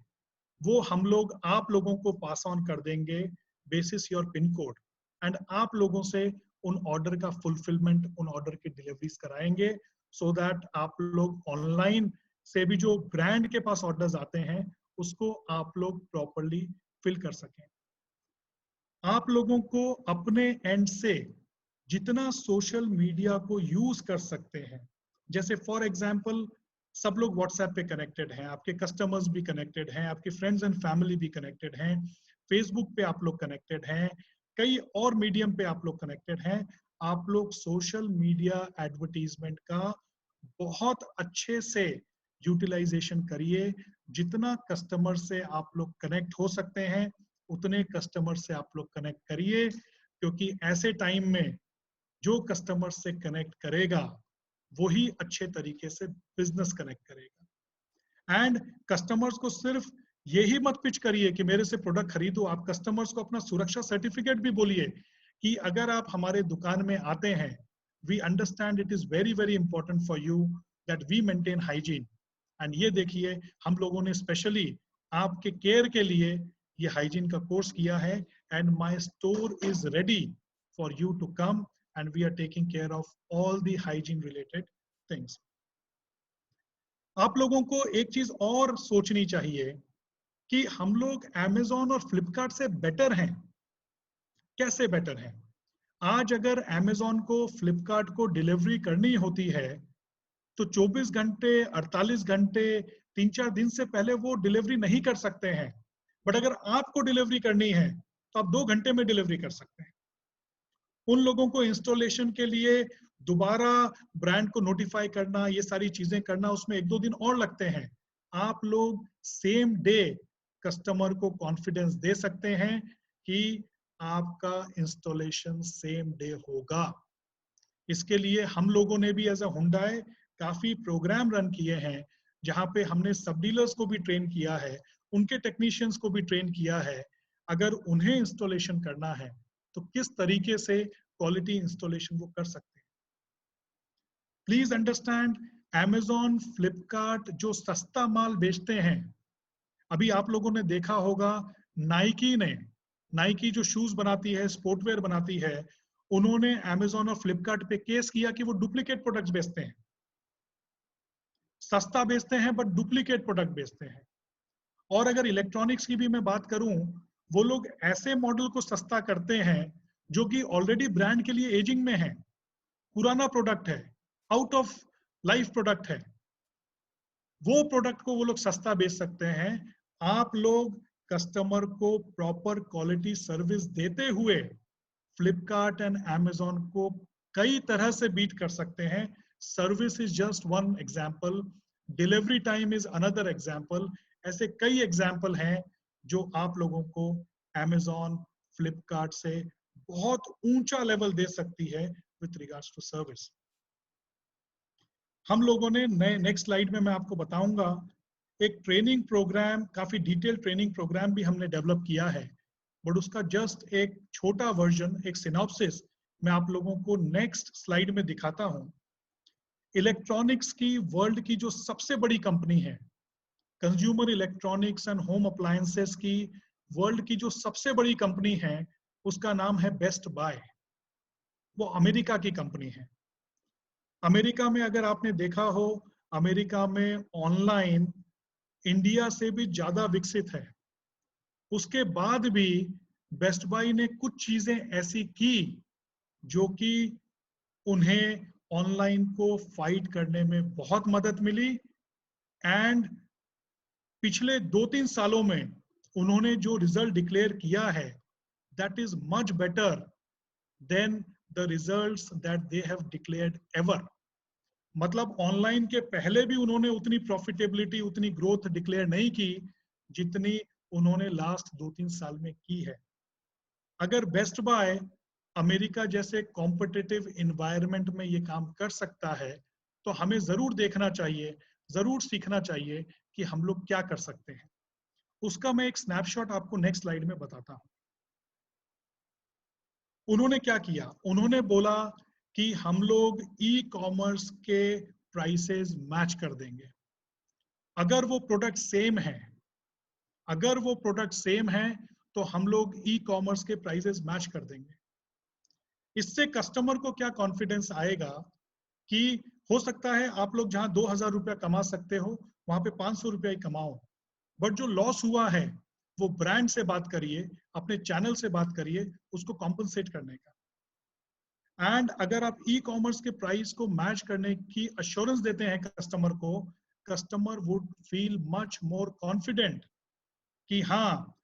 S10: वो हम लोग आप लोगों को पास ऑन कर देंगे basis your pin code, and आप लोगों से उन ऑर्डर का फुलफिलमेंट, उन ऑर्डर की डिलीवरीज कराएंगे, सो दैट आप लोग ऑनलाइन से भी जो ब्रांड के पास ऑर्डर्स आते हैं उसको आप लोग प्रॉपर्ली फिल कर सकें। आप लोगों को अपने एंड से जितना सोशल मीडिया को यूज कर सकते हैं, जैसे फॉर एग्जांपल सब लोग व्हाट्सएप पे कनेक्टेड हैं, आपके कस्टमर्स भी कनेक्टेड हैं, आपके फ्रेंड्स एंड फैमिली भी कनेक्टेड हैं, फेसबुक पे आप लोग कनेक्टेड हैं, कई और मीडियम पे आप लोग कनेक्टेड हैं। आप लोग सोशल मीडिया एडवर्टीजमेंट का बहुत अच्छे से यूटिलाइजेशन करिए। जितना कस्टमर से आप लोग कनेक्ट हो सकते हैं उतने कस्टमर से आप लोग कनेक्ट करिए, क्योंकि ऐसे टाइम में जो कस्टमर से कनेक्ट करेगा वही अच्छे तरीके से बिजनेस कनेक्ट करेगा। एंड कस्टमर्स को सिर्फ यही मत पिच करिए कि मेरे से प्रोडक्ट खरीदो, आप कस्टमर्स को अपना सुरक्षा सर्टिफिकेट भी बोलिए कि अगर आप हमारे दुकान में आते हैं, we understand it is very very important for you that we maintain hygiene. And ये देखिए हम लोगों ने स्पेशली आपके केयर के लिए ये हाइजीन का कोर्स किया है, and my store is ready for you to come and we are taking care of all the hygiene related things. आप लोगों को एक चीज और सोचनी चाहिए कि हम लोग Amazon और फ्लिपकार्ट से बेटर हैं। कैसे बेटर हैं? आज अगर Amazon को, फ्लिपकार्ट को डिलीवरी करनी होती है तो 24 घंटे, 48 घंटे, 3-4 दिन से पहले वो डिलीवरी नहीं कर सकते हैं। बट अगर आपको डिलीवरी करनी है तो आप 2 घंटे में डिलीवरी कर सकते हैं। उन लोगों को इंस्टॉलेशन के लिए दोबारा ब्रांड को नोटिफाई करना, ये सारी चीजें करना, उसमें 1-2 दिन और लगते हैं। आप लोग सेम डे कस्टमर को कॉन्फिडेंस दे सकते हैं कि आपका इंस्टॉलेशन सेम डे होगा। इसके लिए हम लोगों ने भी एज अ हुंडई काफी प्रोग्राम रन किए हैं, जहां पे हमने सब डीलर्स को भी ट्रेन किया है, उनके टेक्नीशियंस को भी ट्रेन किया है। अगर उन्हें इंस्टॉलेशन करना है तो किस तरीके से क्वालिटी इंस्टॉलेशन वो कर सकते हैं। प्लीज अंडरस्टैंड, Amazon, फ्लिपकार्ट जो सस्ता माल बेचते हैं, अभी आप लोगों ने देखा होगा नाइकी जो शूज बनाती है, स्पोर्टवेयर बनाती है, उन्होंने Amazon और फ्लिपकार्ट पे केस किया कि वो डुप्लीकेट प्रोडक्ट्स बेचते हैं। सस्ता बेचते हैं बट डुप्लीकेट प्रोडक्ट बेचते हैं। और अगर इलेक्ट्रॉनिक्स की भी मैं बात करूं, वो लोग ऐसे मॉडल को सस्ता करते हैं जो कि ऑलरेडी ब्रांड के लिए एजिंग में है, पुराना प्रोडक्ट है, आउट ऑफ लाइफ प्रोडक्ट है, वो प्रोडक्ट को वो लोग सस्ता बेच सकते हैं। आप लोग कस्टमर को प्रॉपर क्वालिटी सर्विस देते हुए फ्लिपकार्ट एंड Amazon को कई तरह से बीट कर सकते हैं। Service is just one example, delivery time is another example. ऐसे कई एग्जाम्पल हैं जो आप लोगों को Amazon, फ्लिपकार्ट से बहुत ऊंचा लेवल दे सकती है विथ रिगार्ड्स टू सर्विस। हम लोगों ने नेक्स्ट स्लाइड में मैं आपको बताऊंगा एक ट्रेनिंग प्रोग्राम, काफी डिटेल ट्रेनिंग प्रोग्राम भी हमने डेवलप किया है, बट उसका जस्ट एक छोटा वर्जन, एक सिनॉप्सिस मैं आप लोगों को नेक्स्ट स्लाइड में दिखाता हूं। इलेक्ट्रॉनिक्स की वर्ल्ड की जो सबसे बड़ी कंपनी है, consumer electronics and home appliances की वर्ल्ड की जो सबसे बड़ी कंपनी है, उसका नाम है बेस्ट बाय। वो अमेरिका की कंपनी है। अमेरिका में अगर आपने देखा हो, अमेरिका में ऑनलाइन इंडिया से भी ज्यादा विकसित है। उसके बाद भी बेस्ट बाय ने कुछ चीजें ऐसी की जो कि उन्हें ऑनलाइन को फाइट करने में बहुत मदद मिली। एंड पिछले 2-3 सालों में उन्होंने जो रिजल्ट डिक्लेयर किया है, that is much better than the results that they have declared ever. मतलब ऑनलाइन के पहले भी उन्होंने उतनी प्रॉफिटेबिलिटी, उतनी ग्रोथ डिक्लेयर नहीं की जितनी उन्होंने लास्ट 2-3 साल में की है। अगर बेस्ट बाय अमेरिका जैसे कॉम्पिटिटिव इन्वायरमेंट में ये काम कर सकता है, तो हमें जरूर देखना चाहिए, जरूर सीखना चाहिए कि हम लोग क्या कर सकते हैं। उसका मैं एक स्नैपशॉट आपको नेक्स्ट स्लाइड में बताता हूं। उन्होंने क्या किया, उन्होंने बोला कि हम लोग ई कॉमर्स के प्राइसेस मैच कर देंगे। अगर वो प्रोडक्ट सेम है, अगर वो प्रोडक्ट सेम है तो हम लोग ई कॉमर्स के प्राइसेस मैच कर देंगे। इससे कस्टमर को क्या कॉन्फिडेंस आएगा कि हो सकता है आप लोग जहां 2,000 रुपया कमा सकते हो, वहां पे 500 रुपया ही कमाओ, बट जो लॉस हुआ है वो ब्रांड से बात करिए, अपने चैनल से बात करिए उसको कॉम्पनसेट करने का। एंड अगर आप ई कॉमर्स के प्राइस को मैच करने की अश्योरेंस देते हैं कस्टमर को, customer would feel much more confident कि हाँ,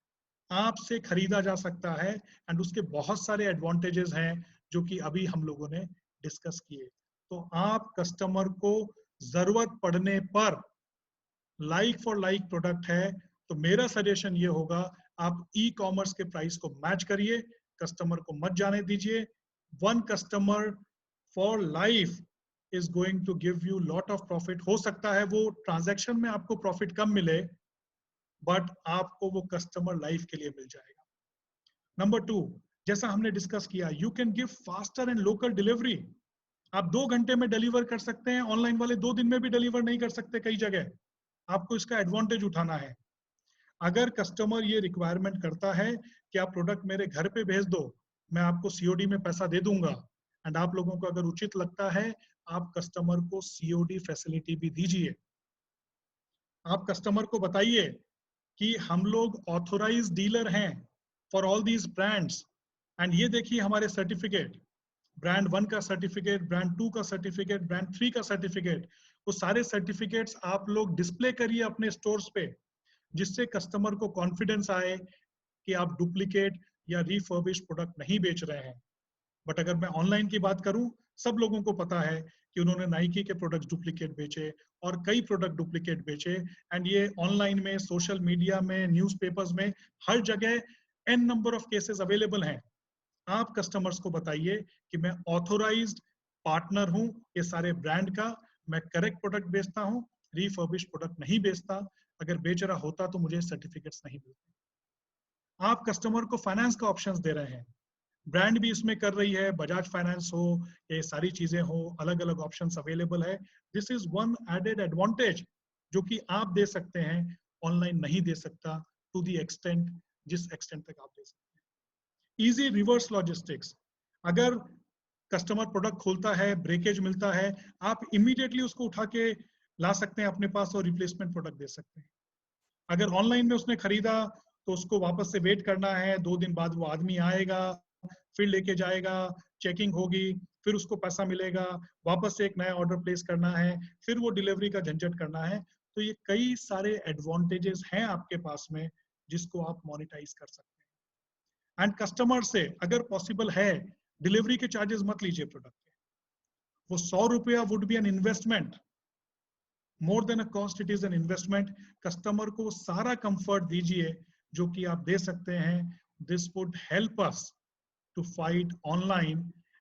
S10: आपसे खरीदा जा सकता है। एंड उसके बहुत सारे एडवांटेजेस हैं जो कि अभी हम लोगों ने डिस्कस किए। तो आप कस्टमर को जरूरत पड़ने पर, लाइक फॉर लाइक प्रोडक्ट है तो मेरा सजेशन ये होगा, आप ई कॉमर्स के प्राइस को मैच करिए, कस्टमर को मत जाने दीजिए। One customer for life is going to give you lot of profit. हो सकता है वो ट्रांजैक्शन में आपको प्रॉफिट कम मिले, बट आपको वो कस्टमर लाइफ के लिए मिल जाएगा। नंबर 2, जैसा हमने डिस्कस किया, you can give faster and local delivery. आप 2 घंटे में डिलीवर कर सकते हैं, ऑनलाइन वाले 2 दिन में भी डिलीवर नहीं कर सकते कई जगह। आपको इसका एडवांटेज उठाना है। अगर कस्टमर ये रिक्वायरमेंट करता है कि आप प्रोडक्ट मेरे घर पे भेज दो, मैं आपको सीओडी में पैसा दे दूंगा, एंड आप लोगों को अगर उचित लगता है, आप कस्टमर को सीओडी फैसिलिटी भी दीजिए। आप कस्टमर को बताइए कि हम लोग ऑथोराइज्ड डीलर हैं for all these brands and ये देखिए हमारे सर्टिफिकेट, ब्रांड 1 का सर्टिफिकेट, ब्रांड 2 का सर्टिफिकेट, ब्रांड 3 का सर्टिफिकेट, वो सारे सर्टिफिकेट्स आप लोग डिस्प्ले करिए अपने स्टोर्स पे, जिससे कस्टमर को कॉन्फिडेंस आए कि आप डुप्लीकेट या रिफर्बिश प्रोडक्ट नहीं बेच रहे हैं। बट अगर मैं ऑनलाइन की बात करूं, सब लोगों को पता है कि उन्होंने नाइकी के प्रोडक्ट्स डुप्लीकेट बेचे और कई प्रोडक्ट डुप्लीकेट बेचे, एंड ये ऑनलाइन में, सोशल मीडिया में, न्यूज़पेपर्स में, हर जगह n number of cases available हैं। आप कस्टमर्स को बताइए कि मैं ऑथोराइज्ड पार्टनर हूं ये सारे ब्रांड का, मैं करेक्ट प्रोडक्ट बेचता हूं, रिफर्बिश प्रोडक्ट नहीं बेचता, अगर बेच रहा होता तो मुझे सर्टिफिकेट्स नहीं मिलते। आप कस्टमर को फाइनेंस का ऑप्शंस दे रहे हैं, ब्रांड भी इसमें कर रही है, बजाज फाइनेंस हो, ये सारी चीजें हो, अलग अलग ऑप्शंस अवेलेबल है। This is one added advantage जो कि आप दे सकते हैं, ऑनलाइन नहीं दे सकता टू द एक्सटेंट जिस एक्सटेंट तक आप दे सकते हैं। इजी रिवर्स लॉजिस्टिक्स, अगर कस्टमर प्रोडक्ट खोलता है, ब्रेकेज मिलता है, आप इमीडिएटली उसको उठा के ला सकते हैं अपने पास और रिप्लेसमेंट प्रोडक्ट दे सकते हैं। अगर ऑनलाइन में उसने खरीदा तो उसको वापस से वेट करना है, 2 दिन बाद वो आदमी आएगा, फिर लेके जाएगा, चेकिंग होगी, फिर उसको पैसा मिलेगा, वापस से एक नया ऑर्डर प्लेस करना है, फिर वो डिलीवरी का झंझट करना है। तो ये कई सारे एडवांटेजेस हैं आपके पास में जिसको आप मोनेटाइज कर सकते हैं। एंड कस्टमर से अगर पॉसिबल है, डिलीवरी के चार्जेस मत लीजिए प्रोडक्ट के, वो 100 रुपया would be an investment, more than a cost, it is an investment. Customer को सारा कंफर्ट दीजिए जो कि आप दे सकते हैं। This would help us to fight online.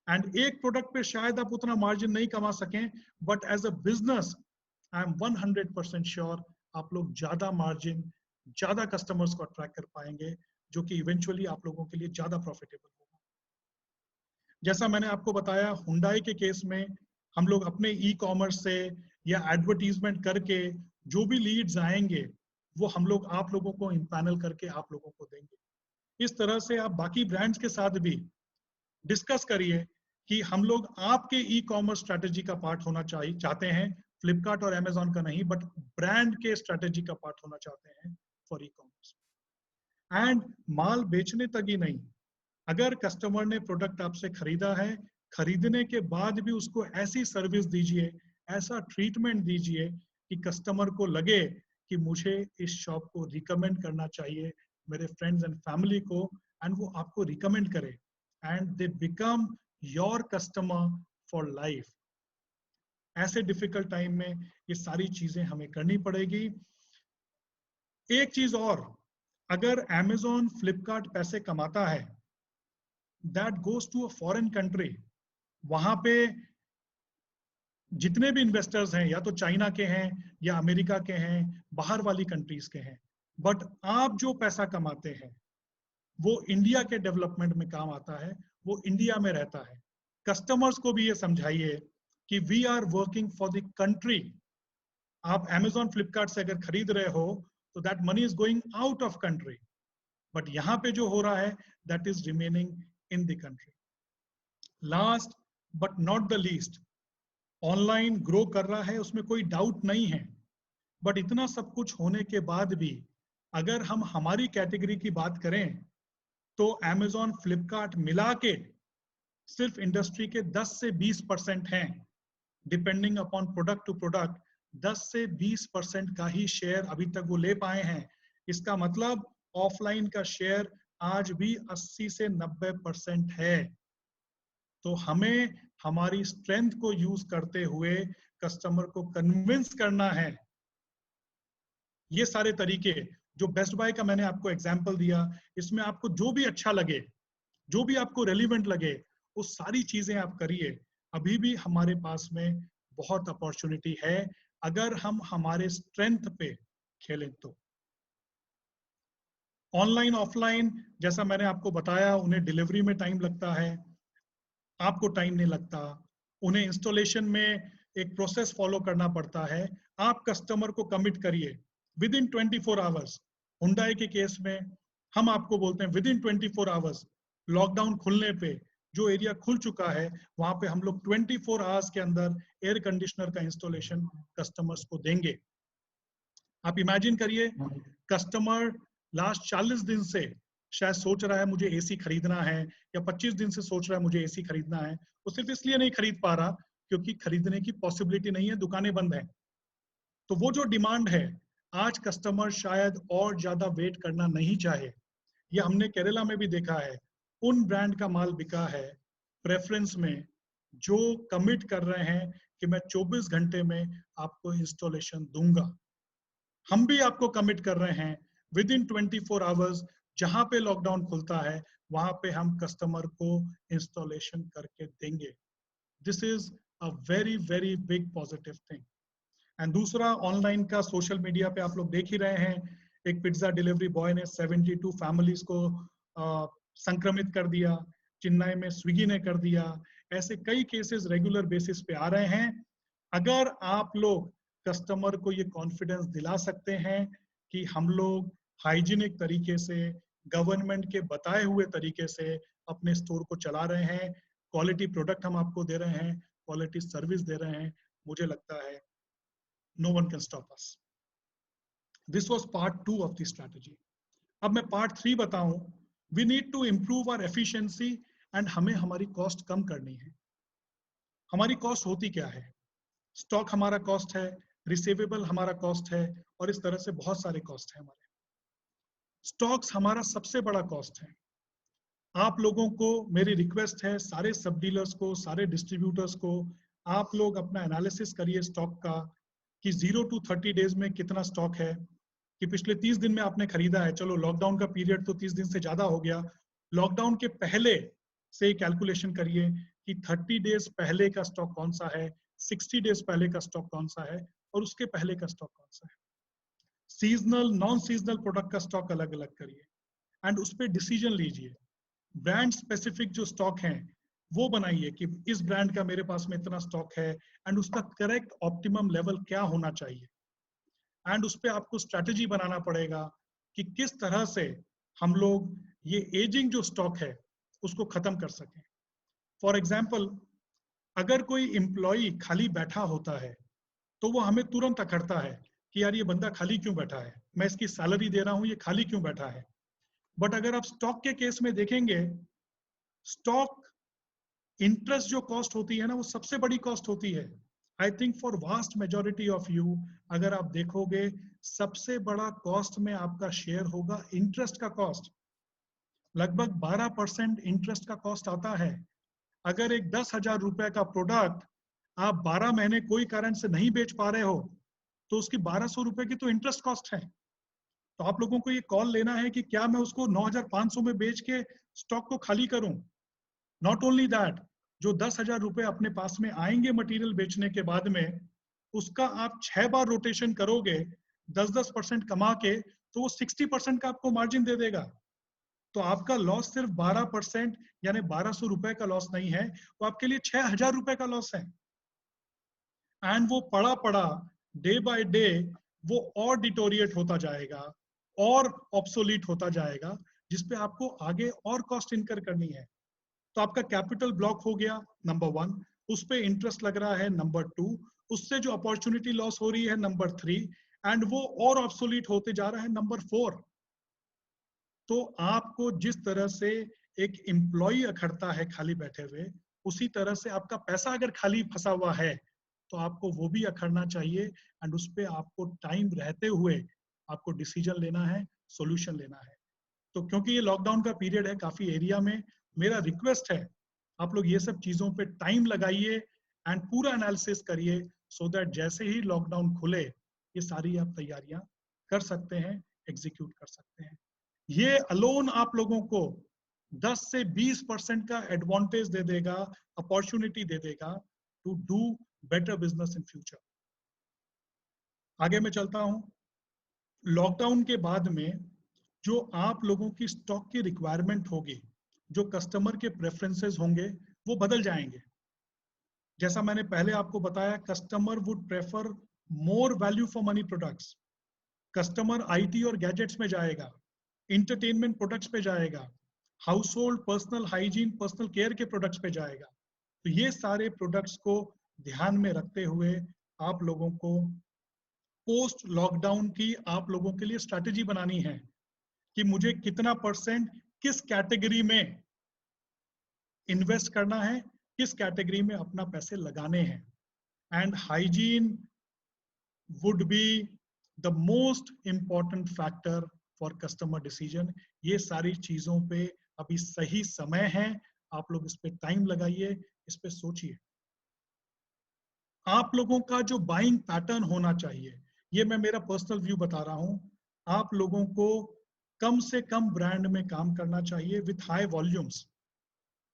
S10: And एक प्रोडक्ट पे शायद आप उतना मार्जिन नहीं कमा सकें, but as a business I am 100% sure आप लोग ज्यादा मार्जिन, ज्यादा कस्टमर्स को अट्रैक्ट कर पाएंगे, जो कि इवेंचुअली आप लोगों के लिए ज्यादा प्रॉफिटेबल होगा। जैसा मैंने आपको बताया, हुंडई के केस में हम लोग अपने ई कॉमर्स से या एडवर्टीजमेंट करके जो भी लीड्स आएंगे वो हम लोग आप लोगों को इम्पैनल करके आप लोगों को देंगे। इस तरह से आप बाकी ब्रांड्स के साथ भी डिस्कस करिए कि हम लोग आपके ई कॉमर्स स्ट्रैटेजी का पार्ट होना चाहते हैं, फ्लिपकार्ट और अमेजॉन का नहीं, बट ब्रांड के स्ट्रैटेजी का पार्ट होना चाहते हैं फॉर ई कॉमर्स। एंड माल बेचने तक ही नहीं, अगर कस्टमर ने प्रोडक्ट आपसे खरीदा है, खरीदने के बाद भी उसको ऐसी सर्विस दीजिए, ऐसा ट्रीटमेंट दीजिए कि कस्टमर को लगे कि मुझे इस शॉप को रिकमेंड करना चाहिए मेरे फ्रेंड्स एंड फैमिली को, एंड वो आपको रिकमेंड करे and they become your customer for life. ऐसे डिफिकल्ट टाइम में ये सारी चीजें हमें करनी पड़ेगी। एक चीज और, अगर अमेजॉन, फ्लिपकार्ट पैसे कमाता है, that goes to a foreign country, वहां पे जितने भी इन्वेस्टर्स हैं या तो चाइना के हैं या अमेरिका के हैं, बाहर वाली कंट्रीज के हैं, बट आप जो पैसा कमाते हैं वो इंडिया के डेवलपमेंट में काम आता है, वो इंडिया में रहता है। कस्टमर्स को भी ये समझाइए कि we are working for the country. आप अमेजॉन, फ्लिपकार्ट से अगर खरीद रहे हो तो that money is going out of country, but यहां पे जो हो रहा है that is remaining in the country. Last but not the least, online grow कर रहा है, उसमें कोई डाउट नहीं है, बट इतना सब कुछ होने के बाद भी अगर हम हमारी कैटेगरी की बात करें तो अमेजॉन, फ्लिपकार्ट मिला के सिर्फ इंडस्ट्री के 10 से 20% हैं, depending upon product to product 10 से 20% का ही शेयर अभी तक वो ले पाए हैं। इसका मतलब ऑफलाइन का शेयर आज भी 80 से 90% है। तो हमें हमारी स्ट्रेंथ को यूज करते हुए कस्टमर को कन्विंस करना है। ये सारे तरीके जो बेस्ट बाय का मैंने आपको एग्जांपल दिया, इसमें आपको जो भी अच्छा लगे, जो भी आपको रेलिवेंट लगे, वो सारी चीजें आप करिए। अभी भी हमारे पास में बहुत अपॉर्चुनिटी है अगर हम हमारे स्ट्रेंथ पे खेलें तो। ऑनलाइन, ऑफलाइन, जैसा मैंने आपको बताया, उन्हें डिलीवरी में टाइम लगता है, आपको टाइम नहीं लगता। उन्हें इंस्टॉलेशन में एक प्रोसेस फॉलो करना पड़ता है। आप कस्टमर को कमिट करिए विद इन 24 आवर्स। हुंडई के केस में हम आपको बोलते हैं विद इन 24 आवर्स, लॉकडाउन खुलने पे जो एरिया खुल चुका है वहां पे हम लोग 24 आवर्स के अंदर एयर कंडीशनर का इंस्टॉलेशन कस्टमर्स को देंगे। आप इमेजिन करिए, कस्टमर लास्ट 40 दिन से शायद सोच रहा है मुझे एसी खरीदना है, या 25 दिन से सोच रहा है मुझे एसी खरीदना है, वो सिर्फ इसलिए नहीं खरीद पा रहा क्योंकि खरीदने की पॉसिबिलिटी नहीं है, दुकानें बंद हैं। तो वो जो डिमांड है, आज कस्टमर शायद और ज्यादा वेट करना नहीं चाहे। ये हमने केरला में भी देखा है, उन ब्रांड का माल बिका है प्रेफरेंस में जो कमिट कर रहे हैं कि मैं 24 घंटे में आपको इंस्टॉलेशन दूंगा। हम भी आपको कमिट कर रहे हैं विद इन 24 आवर्स, जहां पे लॉकडाउन खुलता है वहां पे हम कस्टमर को इंस्टॉलेशन करके देंगे। This is a very very big positive thing. And दूसरा, ऑनलाइन का सोशल मीडिया पे आप लोग देख ही रहे हैं, एक पिज्जा डिलीवरी बॉय ने 72 फैमिलीज को संक्रमित कर दिया, चेन्नई में स्विगी ने कर दिया। ऐसे कई केसेस रेगुलर बेसिस पे आ रहे हैं। अगर आप लोग कस्टमर को ये कॉन्फिडेंस दिला सकते हैं कि हम लोग हाइजीनिक तरीके से, गवर्नमेंट के बताए हुए तरीके से अपने स्टोर को चला रहे हैं, क्वालिटी प्रोडक्ट हम आपको दे रहे हैं, क्वालिटी सर्विस दे रहे हैं, मुझे लगता है no one can stop us. This was part 2 of the strategy. अब मैं part 3 बताऊं। We need to improve our efficiency and हमें हमारी कॉस्ट कम करनी है। हमारी कॉस्ट होती क्या है? स्टॉक हमारा कॉस्ट है, रिसीवेबल हमारा कॉस्ट है, और इस तरह से बहुत सारे कॉस्ट है हमारे। स्टॉक्स हमारा सबसे बड़ा कॉस्ट है। आप लोगों को मेरी रिक्वेस्ट है, सारे सब डीलर्स को, सारे डिस्ट्रीब्यूटर्स को, आप लोग अपना एनालिसिस करिए स्टॉक का कि 0 to 30 डेज में कितना स्टॉक है, कि पिछले 30 दिन में आपने खरीदा है। चलो लॉकडाउन का पीरियड तो 30 दिन से ज्यादा हो गया, लॉकडाउन के पहले से कैलकुलेशन करिए कि 30 डेज पहले का स्टॉक कौन सा है, 60 डेज पहले का स्टॉक कौन सा है, और उसके पहले का स्टॉक कौन सा है। सीजनल नॉन सीजनल प्रोडक्ट का स्टॉक अलग अलग करिए एंड उस पर डिसीजन लीजिए। ब्रांड स्पेसिफिक जो स्टॉक हैं वो बनाइए कि इस ब्रांड का मेरे पास में इतना स्टॉक है एंड उसका करेक्ट ऑप्टिमम लेवल क्या होना चाहिए। एंड उस पर आपको स्ट्रैटेजी बनाना पड़ेगा कि किस तरह से हम लोग ये एजिंग जो स्टॉक है उसको खत्म कर सकें। फॉर एग्जाम्पल, अगर कोई एम्प्लॉय खाली बैठा होता है तो वो हमें तुरंत अखड़ता है कि यार ये बंदा खाली क्यों बैठा है, मैं इसकी सैलरी दे रहा हूं, ये खाली क्यों बैठा है। बट अगर आप स्टॉक के केस में देखेंगे, स्टॉक इंटरेस्ट जो कॉस्ट होती है ना, वो सबसे बड़ी कॉस्ट होती है। I think for vast majority of you, अगर आप देखोगे सबसे बड़ा कॉस्ट में आपका शेयर होगा इंटरेस्ट का कॉस्ट। लगभग 12% इंटरेस्ट का कॉस्ट आता है। अगर एक 10,000 रुपए का प्रोडक्ट आप 12 महीने कोई कारण से नहीं बेच पा रहे हो तो उसकी 1200 रुपए की तो इंटरेस्ट कॉस्ट है। तो आप लोगों को ये कॉल लेना है कि क्या मैं उसको 9,500 में बेच के स्टॉक को खाली करूं। नॉट ओनली दैट, जो 10,000 रुपए अपने पास में आएंगे मटेरियल बेचने के बाद में, उसका आप 6 बार रोटेशन करोगे 10-10% कमा के, तो वो 60% का आपको मार्जिन दे देगा। तो आपका लॉस सिर्फ 12% यानी 1,200 रुपए का लॉस नहीं है, वो आपके लिए 6,000 रुपए का लॉस है। एंड वो पड़ा पड़ा डे बाय डे वो और डिटोरिएट होता जाएगा और ऑब्सोलीट होता जाएगा, जिसपे आपको आगे और कॉस्ट इनकर करनी है। तो आपका कैपिटल ब्लॉक हो गया नंबर 1, उस पे इंटरेस्ट लग रहा है नंबर 2, उससे जो अपॉर्चुनिटी लॉस हो रही है नंबर 3, एंड वो और ऑब्सोलीट होते जा रहा है नंबर 4। तो आपको जिस तरह से एक एम्प्लॉय अखड़ता है खाली बैठे हुए, उसी तरह से आपका पैसा अगर खाली फंसा हुआ है तो आपको वो भी अखड़ना चाहिए एंड उस पर आपको टाइम रहते हुए आपको डिसीजन लेना है, सॉल्यूशन लेना है। तो क्योंकि ये लॉकडाउन का पीरियड है काफी एरिया में, मेरा रिक्वेस्ट है आप लोग ये सब चीजों पे टाइम लगाइए एंड पूरा एनालिसिस करिए, सो दैट जैसे ही लॉकडाउन खुले ये सारी आप तैयारियां कर सकते हैं, एग्जीक्यूट कर सकते हैं। ये अलोन आप लोगों को 10 से 20% का एडवांटेज दे देगा, अपॉर्चुनिटी दे देगा to do better business in future. आगे मैं चलता हूं। लॉकडाउन के बाद में जो आप लोगों की स्टॉक की रिक्वायरमेंट होगी, जो कस्टमर के प्रेफरेंसेस होंगे, वो बदल जाएंगे। जैसा मैंने पहले आपको बताया, customer would prefer more value for money products. Customer IT और गैजेट्स में जाएगा, इंटरटेनमेंट प्रोडक्ट्स पे जाएगा, house hold, personal hygiene, personal care के प्रोडक्ट्स पे जाएगा। तो ये सारे प्रोडक्ट्स को ध्यान में रखते हुए आप लोगों को पोस्ट लॉकडाउन की आप लोगों के लिए स्ट्रैटेजी बनानी है। कि मुझे कितना परसेंट किस कैटेगरी में इन्वेस्ट करना है, किस कैटेगरी में अपना पैसे लगाने हैं. And hygiene would be the most important factor for customer decision. ये सारी चीजों पे अभी सही समय है, आप लोग इस पे टाइम लगाइए, इस पे सोचिए. आप लोगों का जो बाइंग पैटर्न होना चाहिए, ये मैं मेरा पर्सनल व्यू बता रहा हूं, आप लोगों को कम से कम ब्रांड में काम करना चाहिए विथ हाई वॉल्यूम्स.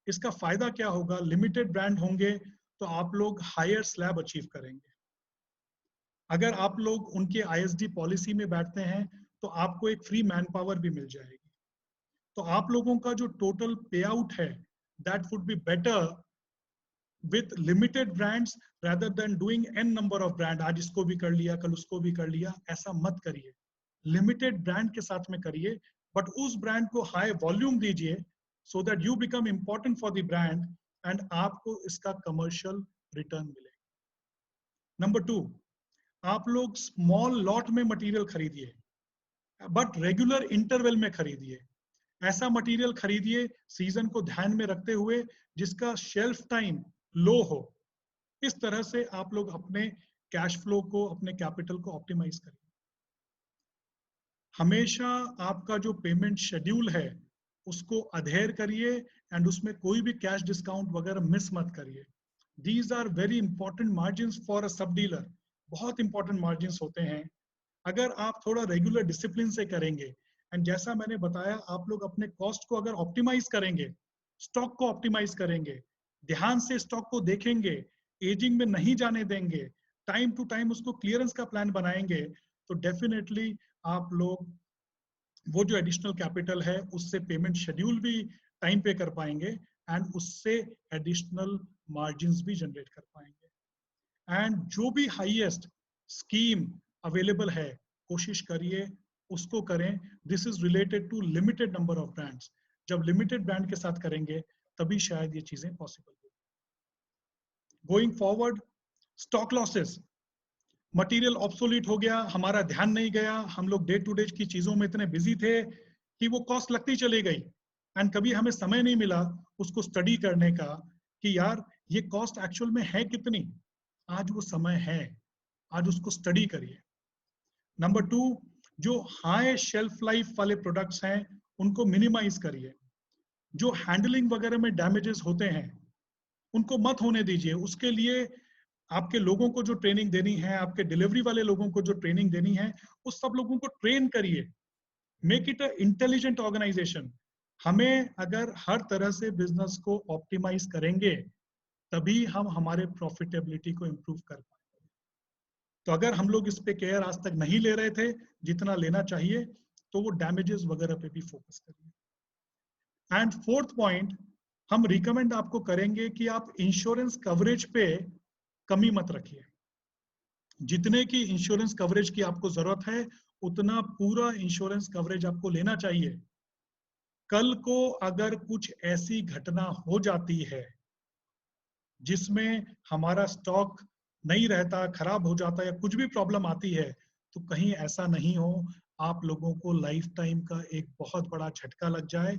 S10: इसका फायदा क्या होगा, लिमिटेड ब्रांड होंगे तो आप लोग हायर स्लैब अचीव करेंगे. अगर आप लोग उनके आईएसडी पॉलिसी में बैठते हैं तो आपको एक फ्री मैन पावर भी मिल जाएगी. तो आप लोगों का जो टोटल पे आउट है, that would be better with limited brands rather than doing an number of brand. आज इसको भी कर लिया, कल उसको भी कर लिया, ऐसा मत करिए. लिमिटेड ब्रांड के साथ में करिए, बट उस ब्रांड को हाई वॉल्यूम दीजिए so that you become important for the brand and आपको इसका कमर्शियल रिटर्न मिलेगा. नंबर 2, आप लोग स्मॉल लॉट में मटेरियल खरीदिए, बट रेगुलर इंटरवल में खरीदिए. ऐसा मटेरियल खरीदिए सीजन को ध्यान में रखते हुए जिसका शेल्फ टाइम लो हो. इस तरह से आप लोग अपने कैश फ्लो को, अपने कैपिटल को ऑप्टिमाइज करिए. हमेशा आपका जो पेमेंट शेड्यूल है उसको अधेर करिए एंड उसमें कोई भी कैश डिस्काउंट वगैरह मिस मत करिए. These are very important margins for a sub dealer. बहुत इंपॉर्टेंट मार्जिन्स होते हैं. अगर आप थोड़ा रेगुलर डिसिप्लिन से करेंगे एंड जैसा मैंने बताया, आप लोग अपने कॉस्ट को अगर ऑप्टिमाइज करेंगे, स्टॉक को ऑप्टिमाइज करेंगे, ध्यान से स्टॉक को देखेंगे, एजिंग में नहीं जाने देंगे, टाइम टू टाइम उसको क्लियरेंस का प्लान बनाएंगे, तो डेफिनेटली आप लोग वो जो एडिशनल कैपिटल है उससे पेमेंट शेड्यूल भी टाइम पे कर पाएंगे एंड उससे एडिशनल मार्जिन्स भी जनरेट कर पाएंगे. एंड जो भी हाईएस्ट स्कीम अवेलेबल है, कोशिश करिए उसको करें. This is related to limited number of brands. जब लिमिटेड ब्रांड के साथ करेंगे तभी शायद ये चीजें पॉसिबल हो. Going forward, stock losses, material obsolete हो गया, हमारा ध्यान नहीं गया, हम लोग डे टू डे की चीजों में इतने बिजी थे कि वो कॉस्ट लगती चली गई एंड कभी हमें समय नहीं मिला उसको स्टडी करने का कि यार ये कॉस्ट एक्चुअल में है कितनी. आज वो समय है, आज उसको स्टडी करिए. नंबर 2, जो हाई शेल्फ लाइफ वाले प्रोडक्ट्स हैं उनको मिनिमाइज करिए. जो हैंडलिंग वगैरह में डैमेजेस होते हैं उनको मत होने दीजिए. उसके लिए आपके लोगों को जो ट्रेनिंग देनी है, आपके डिलीवरी वाले लोगों को जो ट्रेनिंग देनी है, उस सब लोगों को ट्रेन करिए. Make it a intelligent organisation. हमें अगर हर तरह से बिजनेस को ऑप्टिमाइज करेंगे तभी हम हमारे प्रॉफिटेबिलिटी को इंप्रूव कर पाएंगे. तो अगर हम लोग इस पे केयर आज तक नहीं ले रहे थे जितना लेना चाहिए, तो वो डैमेजेस वगैरह पे भी फोकस करिए. एंड 4th पॉइंट, हम रिकमेंड आपको करेंगे कि आप इंश्योरेंस कवरेज पे कमी मत रखिए. जितने की इंश्योरेंस कवरेज की आपको जरूरत है उतना पूरा इंश्योरेंस कवरेज आपको लेना चाहिए. कल को अगर कुछ ऐसी घटना हो जाती है जिसमें हमारा स्टॉक नहीं रहता, खराब हो जाता या कुछ भी प्रॉब्लम आती है, तो कहीं ऐसा नहीं हो आप लोगों को लाइफ टाइम का एक बहुत बड़ा झटका लग जाए.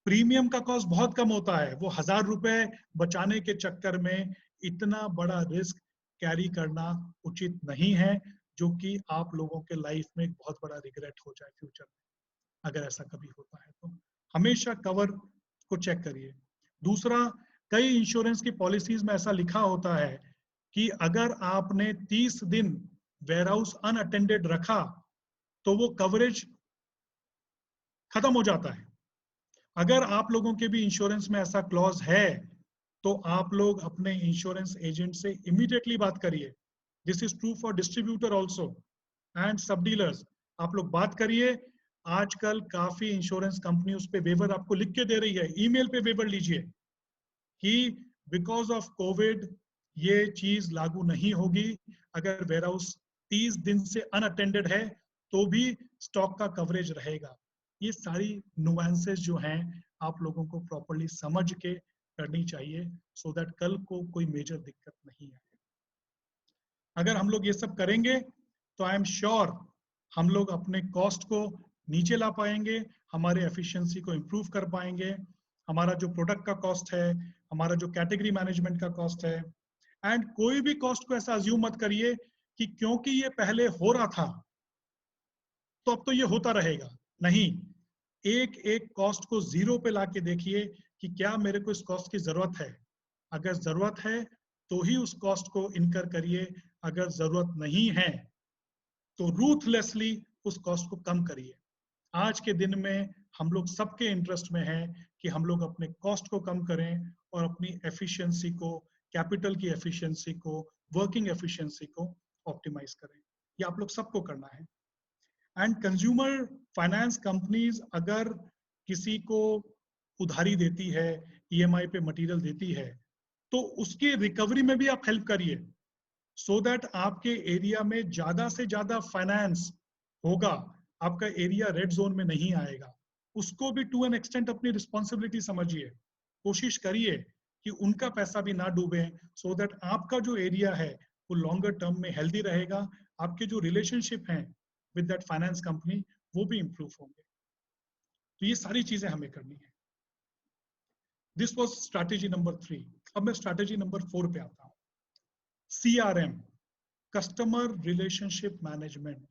S10: प्रीमियम का कॉस्ट बहुत कम होता है, वो 1000 रुपए बचाने के चक्कर में इतना बड़ा रिस्क कैरी करना उचित नहीं है, जो कि आप लोगों के लाइफ में एक बहुत बड़ा रिग्रेट हो जाए फ्यूचर में अगर ऐसा कभी होता है. तो हमेशा कवर को चेक करिए. दूसरा, कई इंश्योरेंस की पॉलिसीज में ऐसा लिखा होता है कि अगर आपने 30 दिन वेयरहाउस अनअटेंडेड रखा तो वो कवरेज खत्म हो जाता है. अगर आप लोगों के भी इंश्योरेंस में ऐसा क्लॉज है तो आप लोग अपने इंश्योरेंस एजेंट से इमीडिएटली बात करिए. This is true for distributor also and सब डीलर्स. आप लोग बात करिए. आजकल काफी इंश्योरेंस कंपनी उस पे वेवर आपको लिख के दे रही है, ईमेल पे वेवर लीजिए कि बिकॉज ऑफ कोविड ये चीज लागू नहीं होगी. अगर वेयरहाउस 30 दिन से अनअटेंडेड है तो भी स्टॉक का कवरेज रहेगा. ये सारी नुआंसेस जो हैं आप लोगों को प्रॉपर्ली समझ के करनी चाहिए सो दैट कल को कोई मेजर दिक्कत नहीं आए. अगर हम लोग ये सब करेंगे तो आई एम श्योर हम लोग अपने कॉस्ट को नीचे ला पाएंगे, हमारे एफिशिएंसी को इम्प्रूव कर पाएंगे, हमारा जो प्रोडक्ट का कॉस्ट है, हमारा जो कैटेगरी मैनेजमेंट का कॉस्ट है। एंड कोई भी कॉस्ट को ऐसा अज्यूम मत करिए कि क्योंकि ये पहले हो रहा था तो अब तो ये होता रहेगा। नहीं, एक एक कॉस्ट को जीरो पे लाके देखिए कि क्या मेरे को इस कॉस्ट की जरूरत है। अगर जरूरत है तो ही उस कॉस्ट को इनकर करिए, अगर जरूरत नहीं है तो रूथलेसली उस कॉस्ट को कम करिए। आज के दिन में हम लोग सबके इंटरेस्ट में है कि हम लोग अपने कॉस्ट को कम करें और अपनी एफिशिएंसी को, कैपिटल की एफिशिएंसी को, वर्किंग एफिशिएंसी को ऑप्टिमाइज करें। ये आप लोग सबको करना है। एंड कंज्यूमर फाइनेंस कंपनीज अगर किसी को उधारी देती है, ईएमआई पे मटेरियल देती है, तो उसकी रिकवरी में भी आप हेल्प करिए, सो दैट आपके एरिया में ज्यादा से ज्यादा फाइनेंस होगा, आपका एरिया रेड जोन में नहीं आएगा। उसको भी टू एन एक्सटेंट अपनी रिस्पॉन्सिबिलिटी समझिए, कोशिश करिए कि उनका पैसा भी ना डूबे, सो दैट आपका जो एरिया है वो लॉन्गर टर्म में हेल्दी रहेगा, आपके जो रिलेशनशिप हैं विद दैट फाइनेंस कंपनी वो भी इंप्रूव होंगे। तो ये सारी चीजें हमें करनी है। This was strategy number 3। अब मैं स्ट्रैटेजी नंबर 4 पे आता हूं। CRM, customer relationship management.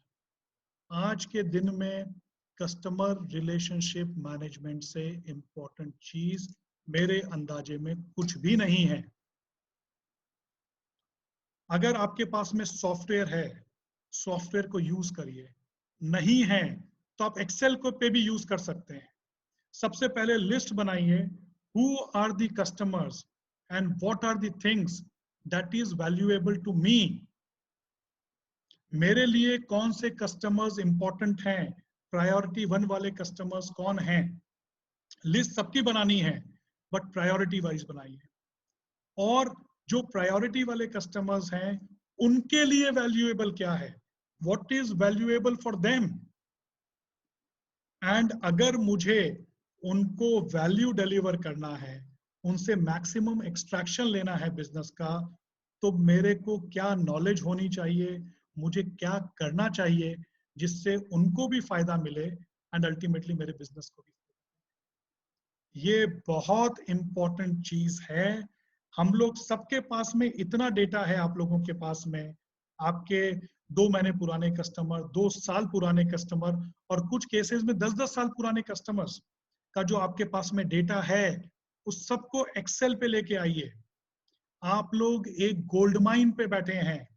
S10: आज के दिन में कस्टमर रिलेशनशिप मैनेजमेंट से इंपॉर्टेंट चीज मेरे अंदाजे में कुछ भी नहीं है। अगर आपके पास में सॉफ्टवेयर है, सॉफ्टवेयर को यूज करिए, नहीं है तो आप एक्सेल को पे भी यूज कर सकते हैं। सबसे पहले लिस्ट बनाइए, who are the customers and what are the things that is valuable to me। मेरे लिए कौन से कस्टमर्स इंपॉर्टेंट हैं, प्रायोरिटी 1 वाले कस्टमर्स कौन हैं। लिस्ट सबकी बनानी है बट प्रायोरिटी वाइज बनाइए। और जो प्रायोरिटी वाले कस्टमर्स हैं उनके लिए वैल्यूएबल क्या है, what is valuable for them. And अगर मुझे उनको वैल्यू डिलीवर करना है, उनसे मैक्सिमम एक्सट्रैक्शन लेना है बिजनेस का, तो मेरे को क्या नॉलेज होनी चाहिए, मुझे क्या करना चाहिए जिससे उनको भी फायदा मिले एंड अल्टीमेटली मेरे बिजनेस को भी। ये बहुत इंपॉर्टेंट चीज है। हम लोग सबके पास में इतना डेटा है, आप लोगों के पास में आपके 2 महीने पुराने कस्टमर, 2 साल पुराने कस्टमर और कुछ केसेस में 10-10 साल पुराने कस्टमर्स का जो आपके पास में डेटा है, उस सबको एक्सेल पे लेके आइए। आप लोग एक गोल्ड माइन पे बैठे हैं,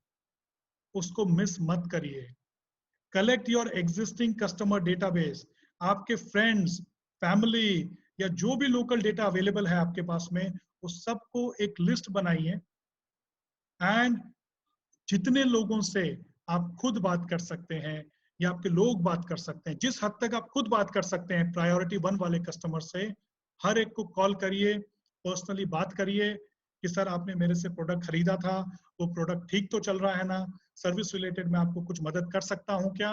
S10: उसको मिस मत करिए। Collect your existing customer database, आपके फ्रेंड्स, फैमिली या जो भी लोकल डेटा अवेलेबल है आपके पास में, उस सबको एक लिस्ट बनाइए। एंड जितने लोगों से आप खुद बात कर सकते हैं या आपके लोग बात कर सकते हैं, जिस हद तक आप खुद बात कर सकते हैं प्रायोरिटी 1 वाले कस्टमर से, हर एक को कॉल करिए, पर्सनली बात करिए कि सर आपने मेरे से प्रोडक्ट खरीदा था, वो प्रोडक्ट ठीक तो चल रहा है ना, सर्विस रिलेटेड मैं आपको कुछ मदद कर सकता हूं क्या।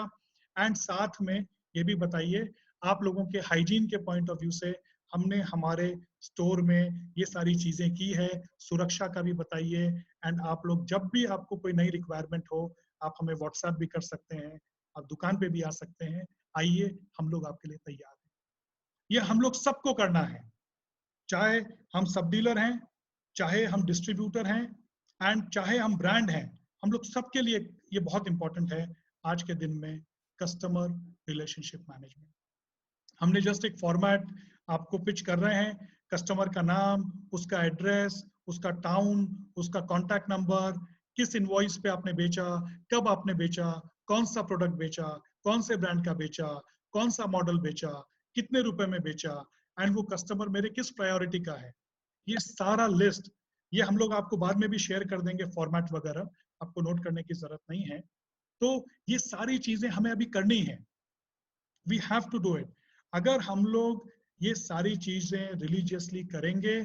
S10: एंड साथ में ये भी बताइए आप लोगों के हाइजीन के पॉइंट ऑफ व्यू से हमने हमारे स्टोर में ये सारी चीजें की है, सुरक्षा का भी बताइए। एंड आप लोग जब भी आपको कोई नई रिक्वायरमेंट हो, आप हमें व्हाट्सएप भी कर सकते हैं, आप दुकान पे भी आ सकते हैं, आइए हम लोग आपके लिए तैयार हैं। ये हम लोग सबको करना है, चाहे हम सब डीलर हैं, चाहे हम डिस्ट्रीब्यूटर हैं एंड चाहे हम ब्रांड हैं, हम लोग सबके लिए ये बहुत इंपॉर्टेंट है आज के दिन में कस्टमर रिलेशनशिप मैनेजमेंट। हमने जस्ट एक फॉर्मेट आपको पिच कर रहे हैं, कस्टमर का नाम, उसका एड्रेस, उसका टाउन, उसका कॉन्टैक्ट नंबर, किस इनवॉइस पे आपने बेचा, कब आपने बेचा, कौन सा प्रोडक्ट बेचा, कौन से ब्रांड का बेचा, कौन सा मॉडल बेचा, कितने रुपए में बेचा, एंड वो कस्टमर मेरे किस प्रायोरिटी का है। ये सारा लिस्ट, ये हम लोग आपको बाद में भी शेयर कर देंगे फॉर्मेट वगैरह, आपको नोट करने की जरूरत नहीं है। तो ये सारी चीजें हमें अभी करनी है, we have to do it. अगर हम लोग ये सारी चीजें रिलीजियसली करेंगे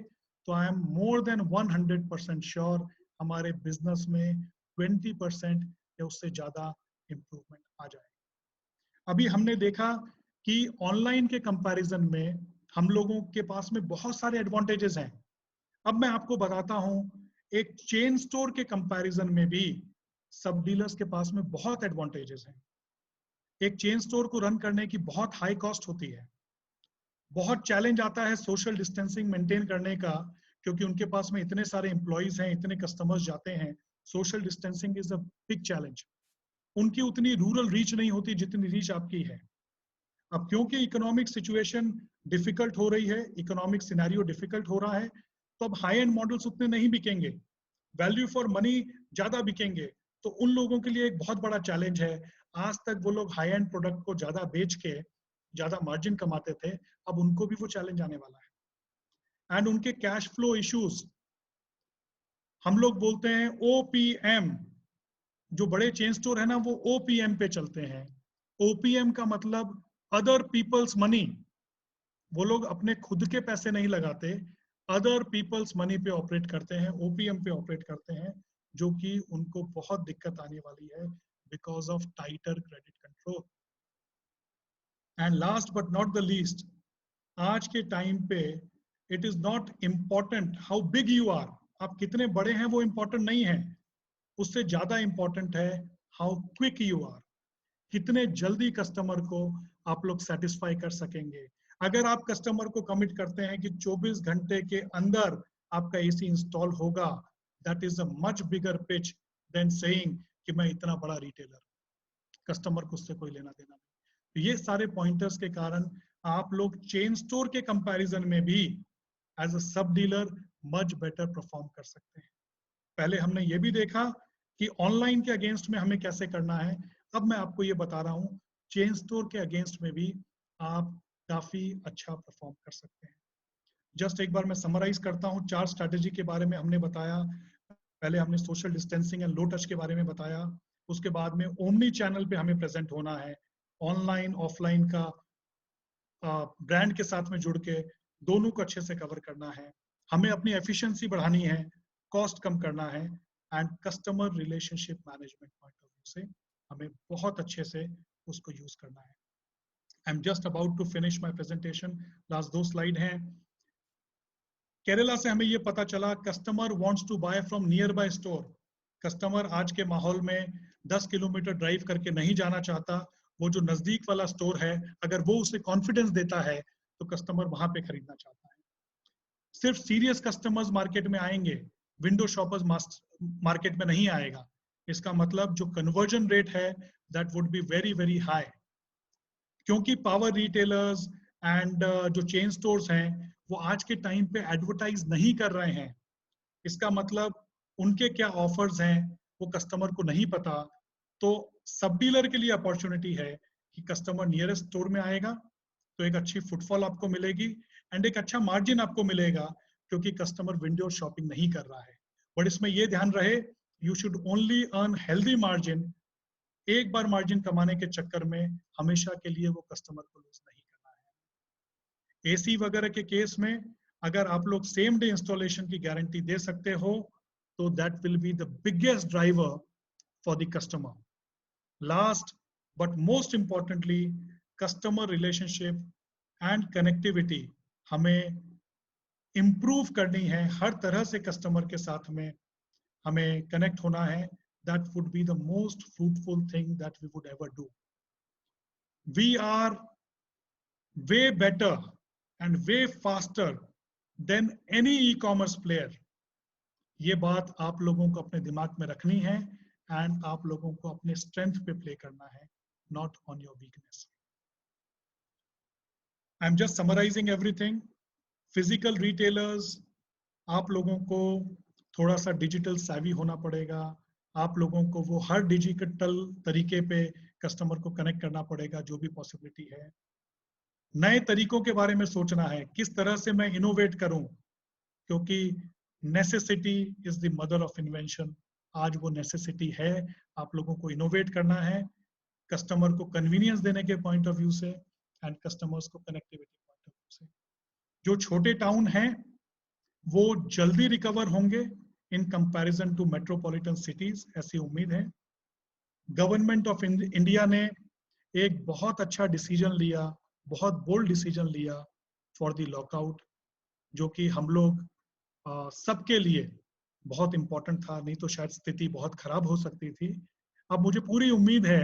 S10: तो I am more than 100% sure हमारे बिजनेस में 20% या उससे ज्यादा इंप्रूवमेंट आ जाएगा। अभी हमने देखा कि ऑनलाइन के कंपैरिजन में हम लोगों के पास में बहुत सारे एडवांटेजेस हैं। अब मैं आपको बताता हूं, एक चेन स्टोर के कंपैरिजन में भी सब डीलर्स के पास में बहुत एडवांटेजेस हैं। एक चेन स्टोर को रन करने की बहुत हाई कॉस्ट होती है, बहुत चैलेंज आता है सोशल डिस्टेंसिंग मेंटेन करने का, क्योंकि उनके पास में इतने सारे एम्प्लॉइज हैं, इतने कस्टमर्स जाते हैं। Social distancing is a big challenge. उनकी उतनी रूरल रीच नहीं होती जितनी रीच आपकी है। अब क्योंकि इकोनॉमिक सिचुएशन डिफिकल्ट हो रही है, इकोनॉमिक सिनेरियो डिफिकल्ट हो रहा है, तो अब हाई एंड मॉडल्स उतने नहीं बिकेंगे, वैल्यू फॉर मनी ज्यादा बिकेंगे। तो उन लोगों के लिए एक बहुत बड़ा चैलेंज है। आज तक वो लोग हाई एंड प्रोडक्ट को ज्यादा बेच के ज्यादा मार्जिन कमाते थे, अब उनको भी वो चैलेंज आने वाला है। एंड उनके कैश फ्लो इश्यूज, हम लोग बोलते हैं ओपीएम, जो बड़े चेन स्टोर है ना वो ओपीएम पे चलते हैं। ओपीएम का मतलब अदर पीपल्स मनी, वो लोग अपने खुद के पैसे नहीं लगाते, अदर पीपल्स मनी पे ऑपरेट करते हैं, ओपीएम पे ऑपरेट करते हैं, जो कि उनको बहुत दिक्कत आने वाली है because of tighter credit control. And last but not the least, आज के टाइम पे it is not important how big you are, आप कितने बड़े हैं वो इम्पॉर्टेंट नहीं है, उससे ज्यादा इंपॉर्टेंट है हाउ क्विक यू आर, कितने जल्दी कस्टमर को आप लोग सेटिस्फाई कर सकेंगे। अगर आप कस्टमर को कमिट करते हैं कि 24 घंटे के अंदर आपका एसी इंस्टॉल होगा, that is a much bigger pitch than saying कि मैं इतना बड़ा रिटेलर, कस्टमर को उससे कोई लेना देना नहीं। तो ये सारे पॉइंटर्स के कारण आप लोग चेन स्टोर के कंपैरिजन में भी as a sub dealer much better perform कर सकते हैं। पहले हमने ये भी देखा कि ऑनलाइन के अगेंस्ट में हमें कैसे करना है, अब मैं आपको ये बता रहा हूं चेन स्टोर के अगेंस्ट में भी आप काफी अच्छा परफॉर्म कर सकते हैं। जस्ट एक बार मैं समराइज करता हूं, 4 स्ट्रैटेजी के बारे में हमने बताया। पहले हमने social distancing and low touch के बारे में बताया, उसके बाद में ओमनी चैनल पे हमें प्रेजेंट होना है, ऑनलाइन ऑफलाइन का ब्रांड के साथ में जुड़ के दोनों को अच्छे से कवर करना है, हमें अपनी एफिशिएंसी बढ़ानी है, कॉस्ट कम करना है, and customer relationship management point of view से हमें बहुत अच्छे से उसको यूज करना है। I am just about to finish my presentation, last 2 slide हैं। केरला से हमें ये पता चला customer wants to buy from nearby store. Customer आज के माहौल में 10 किलोमीटर ड्राइव करके नहीं जाना चाहता, वो जो नजदीक वाला स्टोर है अगर वो उसे कॉन्फिडेंस देता है तो कस्टमर वहां पे खरीदना चाहता है। सिर्फ सीरियस कस्टमर्स मार्केट में आएंगे, विंडो शॉपर्स मार्केट में नहीं आएगा। इसका मतलब जो कन्वर्जन रेट है that would be very very high, क्योंकि पावर रिटेलर्स एंड जो चेन स्टोर्स हैं वो आज के टाइम पे एडवर्टाइज नहीं कर रहे हैं। इसका मतलब उनके क्या ऑफर्स हैं वो कस्टमर को नहीं पता। तो सब डीलर के लिए अपॉर्चुनिटी है कि कस्टमर नियरेस्ट स्टोर में आएगा तो एक अच्छी फुटफॉल आपको मिलेगी एंड एक अच्छा मार्जिन आपको मिलेगा, क्योंकि कस्टमर विंडो शॉपिंग नहीं कर रहा है। बट इसमें यह ध्यान रहे, you should only earn healthy margin. एक बार मार्जिन कमाने के चक्कर में हमेशा के लिए वो कस्टमर को लूज नहीं करना है। एसी वगैरह के केस में अगर आप लोग सेम डे इंस्टॉलेशन की गारंटी दे सकते हो तो that will be the biggest driver for the customer. Last but most importantly, customer relationship and connectivity हमें इंप्रूव करनी है। हर तरह से कस्टमर के साथ में हमें कनेक्ट होना है। That would be the most fruitful thing that we would ever do. We are way better and way faster than any e-commerce player. ये बात आप लोगों को अपने दिमाग में रखनी है एंड आप लोगों को अपने स्ट्रेंथ पे प्ले करना है, not on your weakness. I'm just summarizing everything. Physical retailers, आप लोगों को थोड़ा सा डिजिटल savvy होना पड़ेगा। आप लोगों को वो हर डिजिटल तरीके पे कस्टमर को कनेक्ट करना पड़ेगा जो भी पॉसिबिलिटी है। नए तरीकों के बारे में सोचना है, किस तरह से मैं इनोवेट करूं, क्योंकि necessity is the mother of invention. आज वो नेसेसिटी है, आप लोगों को इनोवेट करना है कस्टमर को कन्वीनियंस देने के पॉइंट ऑफ व्यू से एंड कस्टमर्स को कनेक्टिविटी पॉइंट ऑफ व्यू से। जो छोटे टाउन हैं वो जल्दी रिकवर होंगे in comparison to metropolitan cities, ऐसी उम्मीद है। गवर्नमेंट ऑफ इंडिया ने एक बहुत अच्छा डिसीजन लिया, बहुत बोल्ड डिसीजन लिया फॉर द लॉकआउट, जो कि हम लोग सबके लिए बहुत इंपॉर्टेंट था, नहीं तो शायद स्थिति बहुत खराब हो सकती थी। अब मुझे पूरी उम्मीद है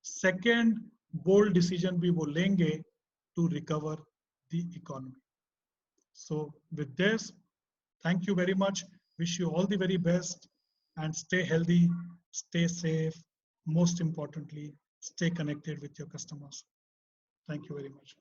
S10: सेकेंड बोल्ड डिसीजन भी वो लेंगे to recover the economy. So with this, thank you very much. Wish you all the very best and stay healthy, stay safe. Most importantly, stay connected with your customers. Thank you very much.